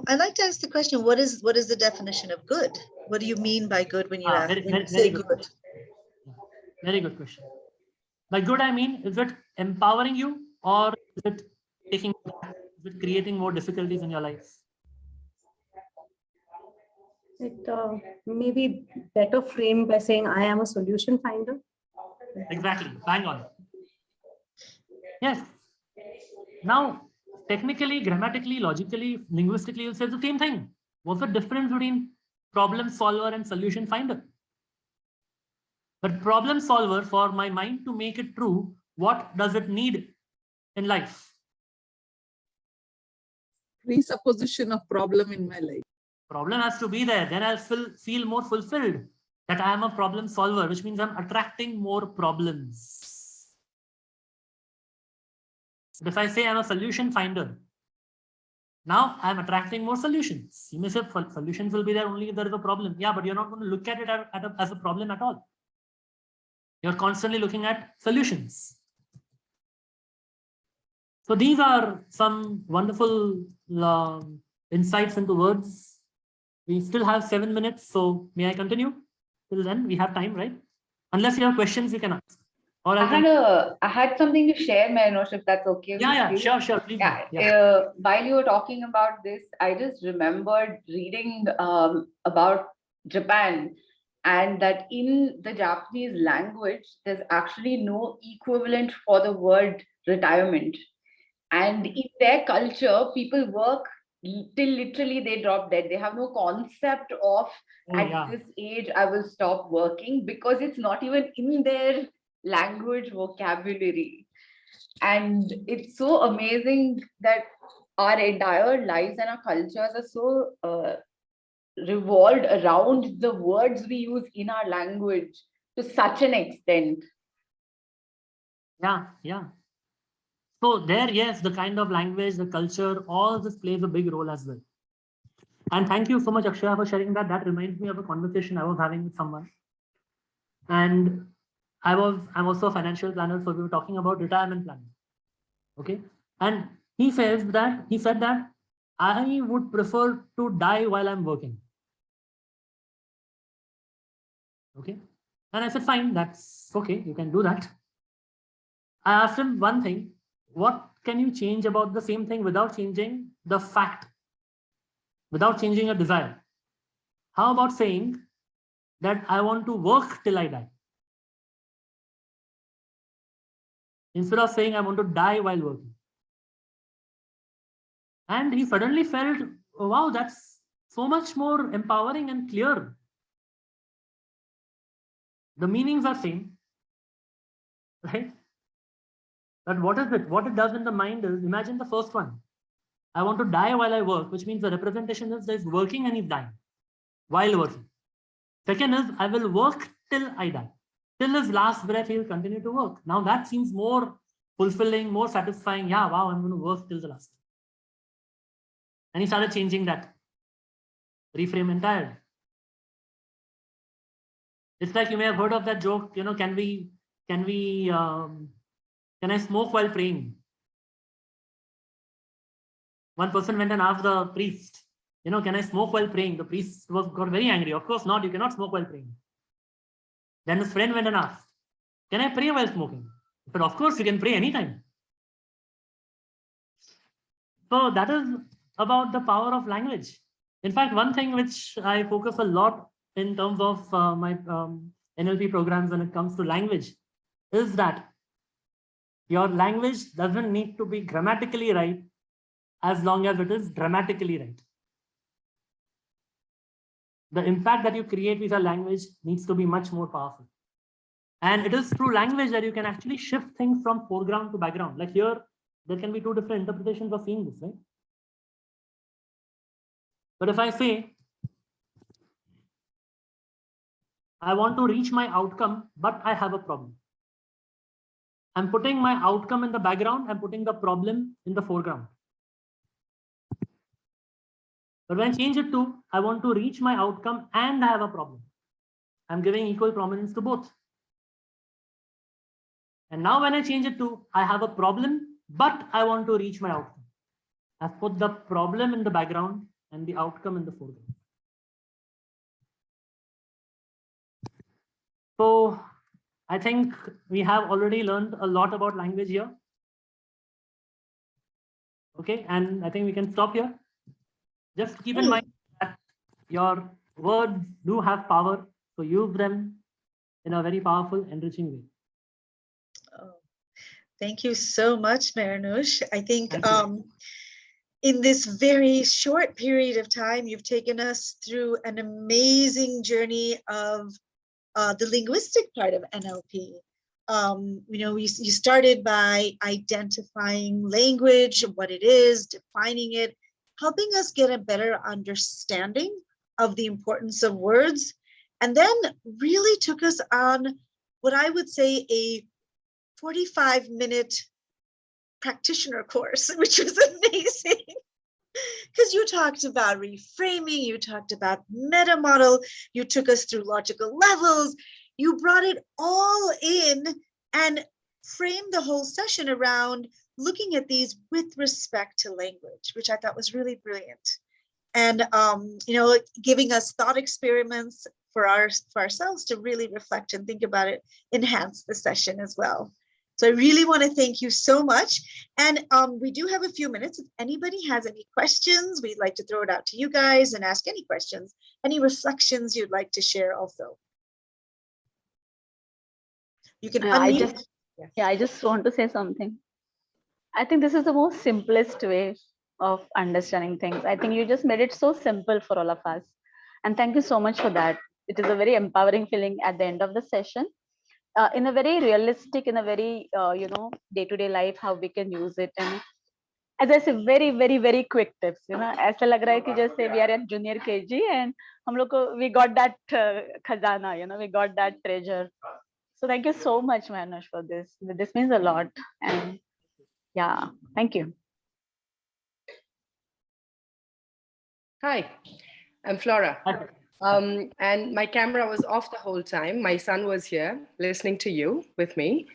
I'd like to ask the question, what is the definition of good? What do you mean by good when you Very say good. good? Very good question. By good, I mean, is it empowering you, or is it taking back? Is it creating more difficulties in your life? It may be better framed by saying I am a solution finder. Exactly. Bang on. Yes. Now, technically, grammatically, logically, linguistically, you'll say the same thing. What's the difference between problem solver and solution finder? But problem solver, for my mind to make it true, what does it need in life? Presupposition of problem in my life. Problem has to be there. Then I'll feel more fulfilled that I am a problem solver, which means I'm attracting more problems. But if I say I'm a solution finder, now I'm attracting more solutions. You may say solutions will be there only if there is a problem. Yeah, but you're not going to look at it as a problem at all. You're constantly looking at solutions. So these are some wonderful insights into words. We still have 7 minutes, so may I continue? Till then, we have time, right? Unless you have questions, you can ask. Or I had something to share, Mehernosh, if that's okay. Yeah, sure, please. While you were talking about this, I just remembered reading about Japan, and that in the Japanese language, there's actually no equivalent for the word retirement. And in their culture, people work till literally they drop dead. They have no concept of this age I will stop working, because it's not even in their language vocabulary. And it's so amazing that our entire lives and our cultures are so revolved around the words we use in our language to such an extent. Yeah. So there, yes, the kind of language, the culture, all this plays a big role as well. And thank you so much, Akshaya, for sharing that. That reminds me of a conversation I was having with someone. And I'm also a financial planner, so we were talking about retirement planning. Okay. And he said that I would prefer to die while I'm working. Okay. And I said, fine, that's okay, you can do that. I asked him one thing: what can you change about the same thing without changing the fact, without changing your desire? How about saying that I want to work till I die, instead of saying I want to die while working? And he suddenly felt, oh, wow, that's so much more empowering and clear. The meanings are same, right? But what is it? What it does in the mind is, imagine the first one. I want to die while I work, which means the representation is there's working and he's dying while working. Second is, I will work till I die. Till his last breath, he will continue to work. Now that seems more fulfilling, more satisfying. Yeah, wow, I'm going to work till the last. And he started changing that. Reframe entirely. It's like, you may have heard of that joke, can I smoke while praying? One person went and asked the priest, can I smoke while praying? The priest got very angry. Of course not, you cannot smoke while praying. Then his friend went and asked, can I pray while smoking? He said, of course, you can pray anytime. So that is about the power of language. In fact, one thing which I focus a lot in terms of my NLP programs when it comes to language is that Your language doesn't need to be grammatically right as long as it is dramatically right. The impact that you create with your language needs to be much more powerful. And it is through language that you can actually shift things from foreground to background. Like here, there can be two different interpretations of seeing this, right? But if I say, I want to reach my outcome, but I have a problem. I'm putting my outcome in the background, I'm putting the problem in the foreground. But when I change it to, I want to reach my outcome and I have a problem, I'm giving equal prominence to both. And now when I change it to, I have a problem, but I want to reach my outcome, I've put the problem in the background and the outcome in the foreground. So I think we have already learned a lot about language here. Okay, and I think we can stop here. Just keep in mind that your words do have power, so use them in a very powerful, enriching way. Oh, thank you so much, Mehernosh. I think Thank you. in this very short period of time, you've taken us through an amazing journey of the linguistic part of NLP. You started by identifying language, what it is, defining it, helping us get a better understanding of the importance of words, and then really took us on what I would say a 45-minute practitioner course, which was amazing. Because you talked about reframing, you talked about meta model, you took us through logical levels, you brought it all in and framed the whole session around looking at these with respect to language, which I thought was really brilliant. And giving us thought experiments for ourselves to really reflect and think about it, enhance the session as well. So I really want to thank you so much. And we do have a few minutes. If anybody has any questions, we'd like to throw it out to you guys and ask any questions, any reflections you'd like to share also. You can unmute. I just want to say something. I think this is the most simplest way of understanding things. I think you just made it so simple for all of us. And thank you so much for that. It is a very empowering feeling at the end of the session. In a very realistic, in a very day-to-day life, how we can use it. And as I say, very, very, very quick tips. ऐसा लग रहा है कि जैसे we are at junior KG and हम लोग को we got that खजाना, we got that treasure. So thank you so much, Mehernosh, for this. This means a lot. And yeah, thank you. Hi, I'm Flora. And my camera was off the whole time. My son was here listening to you with me.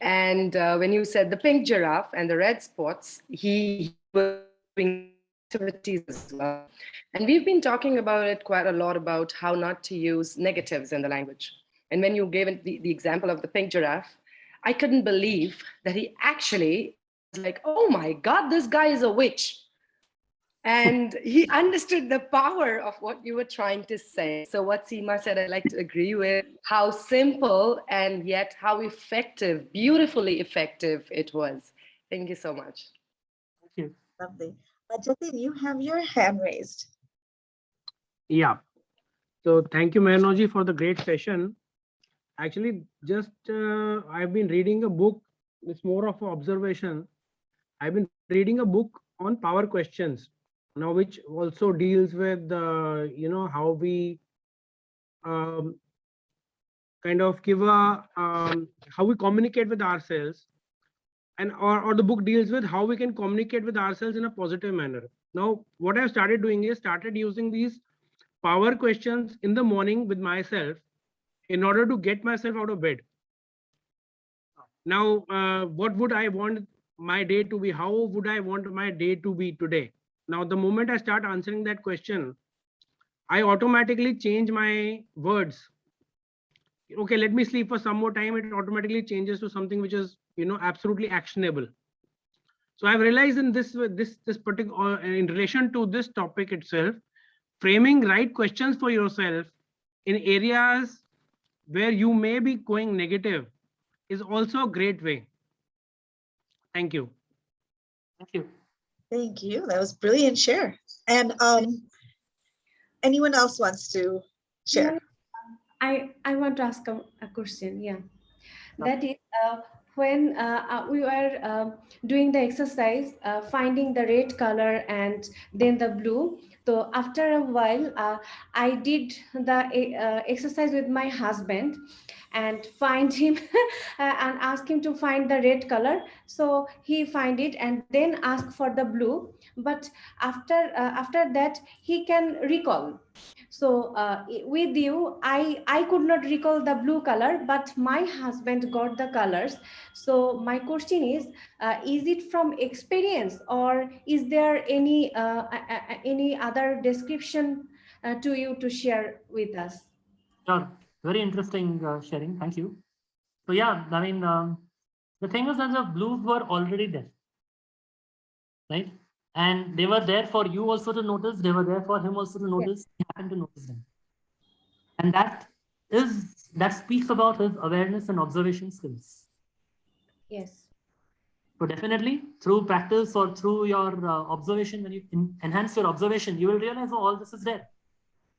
And when you said the pink giraffe and the red spots, he was doing activities as well. And we've been talking about it quite a lot about how not to use negatives in the language. And when you gave it the example of the pink giraffe, I couldn't believe that he actually was like, oh my God, this guy is a witch. And he understood the power of what you were trying to say. So what Seema said, I'd like to agree with, how simple and yet how effective, beautifully effective it was. Thank you so much. Thank you. Lovely. Jatin, you have your hand raised. Yeah. So thank you, Mehernosh, for the great session. Actually, just I've been reading a book. It's more of an observation. I've been reading a book on power questions. Now, which also deals with how we kind of give a how we communicate with ourselves, and or the book deals with how we can communicate with ourselves in a positive manner. Now, what I've started doing is started using these power questions in the morning with myself in order to get myself out of bed. Now, what would I want my day to be? How would I want my day to be today? Now, the moment I start answering that question, I automatically change my words. Okay, let me sleep for some more time. It automatically changes to something which is, absolutely actionable. So I've realized in this particular, in relation to this topic itself, framing right questions for yourself in areas where you may be going negative is also a great way. Thank you. Thank you. Thank you. That was brilliant share. And anyone else wants to share? Yeah, I want to ask a question. Yeah, that is when we were doing the exercise, finding the red color and then the blue. So after a while, I did the exercise with my husband and find him and ask him to find the red color. So he find it and then ask for the blue. But after that, he can recall. So with you, I could not recall the blue color, but my husband got the colors. So my question is it from experience, or is there any other description to you to share with us? Sure. Very interesting sharing. Thank you. So yeah, I mean, the thing is that the blues were already there, right? And they were there for you also to notice. They were there for him also to notice. He happened to notice them. And that speaks about his awareness and observation skills. Yes. So definitely through practice or through your observation, when you enhance your observation, you will realize, oh, all this is there.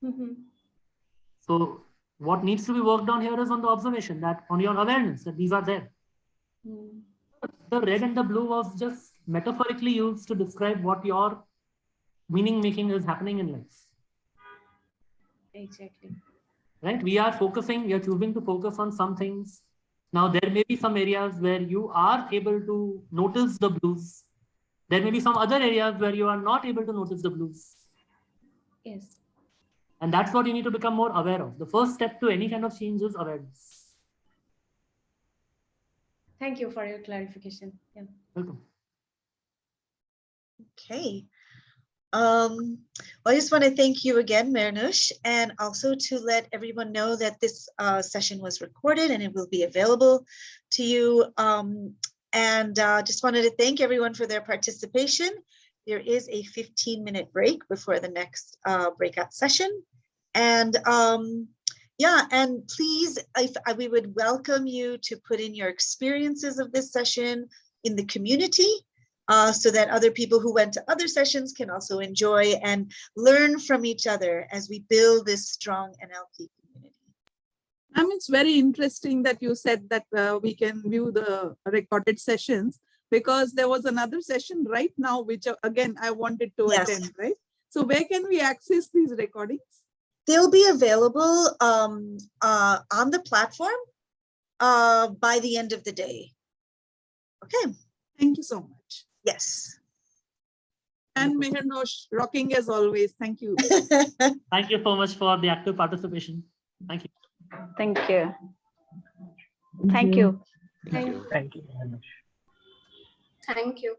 Mm-hmm. So what needs to be worked on here is on the observation, that on your awareness that these are there. Mm. The red and the blue was just metaphorically used to describe what your meaning making is happening in life. Exactly. Right? We are choosing to focus on some things. Now, there may be some areas where you are able to notice the blues. There may be some other areas where you are not able to notice the blues. Yes. And that's what you need to become more aware of. The first step to any kind of change is awareness. Thank you for your clarification. Yeah. Welcome. Okay. Well, I just want to thank you again, Mehernosh, and also to let everyone know that this session was recorded and it will be available to you. Just wanted to thank everyone for their participation. There is a 15-minute break before the next breakout session. And yeah, and please, we would welcome you to put in your experiences of this session in the community. So that other people who went to other sessions can also enjoy and learn from each other as we build this strong NLP community. It's very interesting that you said that we can view the recorded sessions, because there was another session right now, which again, I wanted to attend, right? So where can we access these recordings? They'll be available on the platform by the end of the day. Okay. Thank you so much. Yes. And Mehernosh, rocking as always. Thank you. Thank you so much for the active participation. Thank you. Thank you. Thank you. Thank you. Thank you.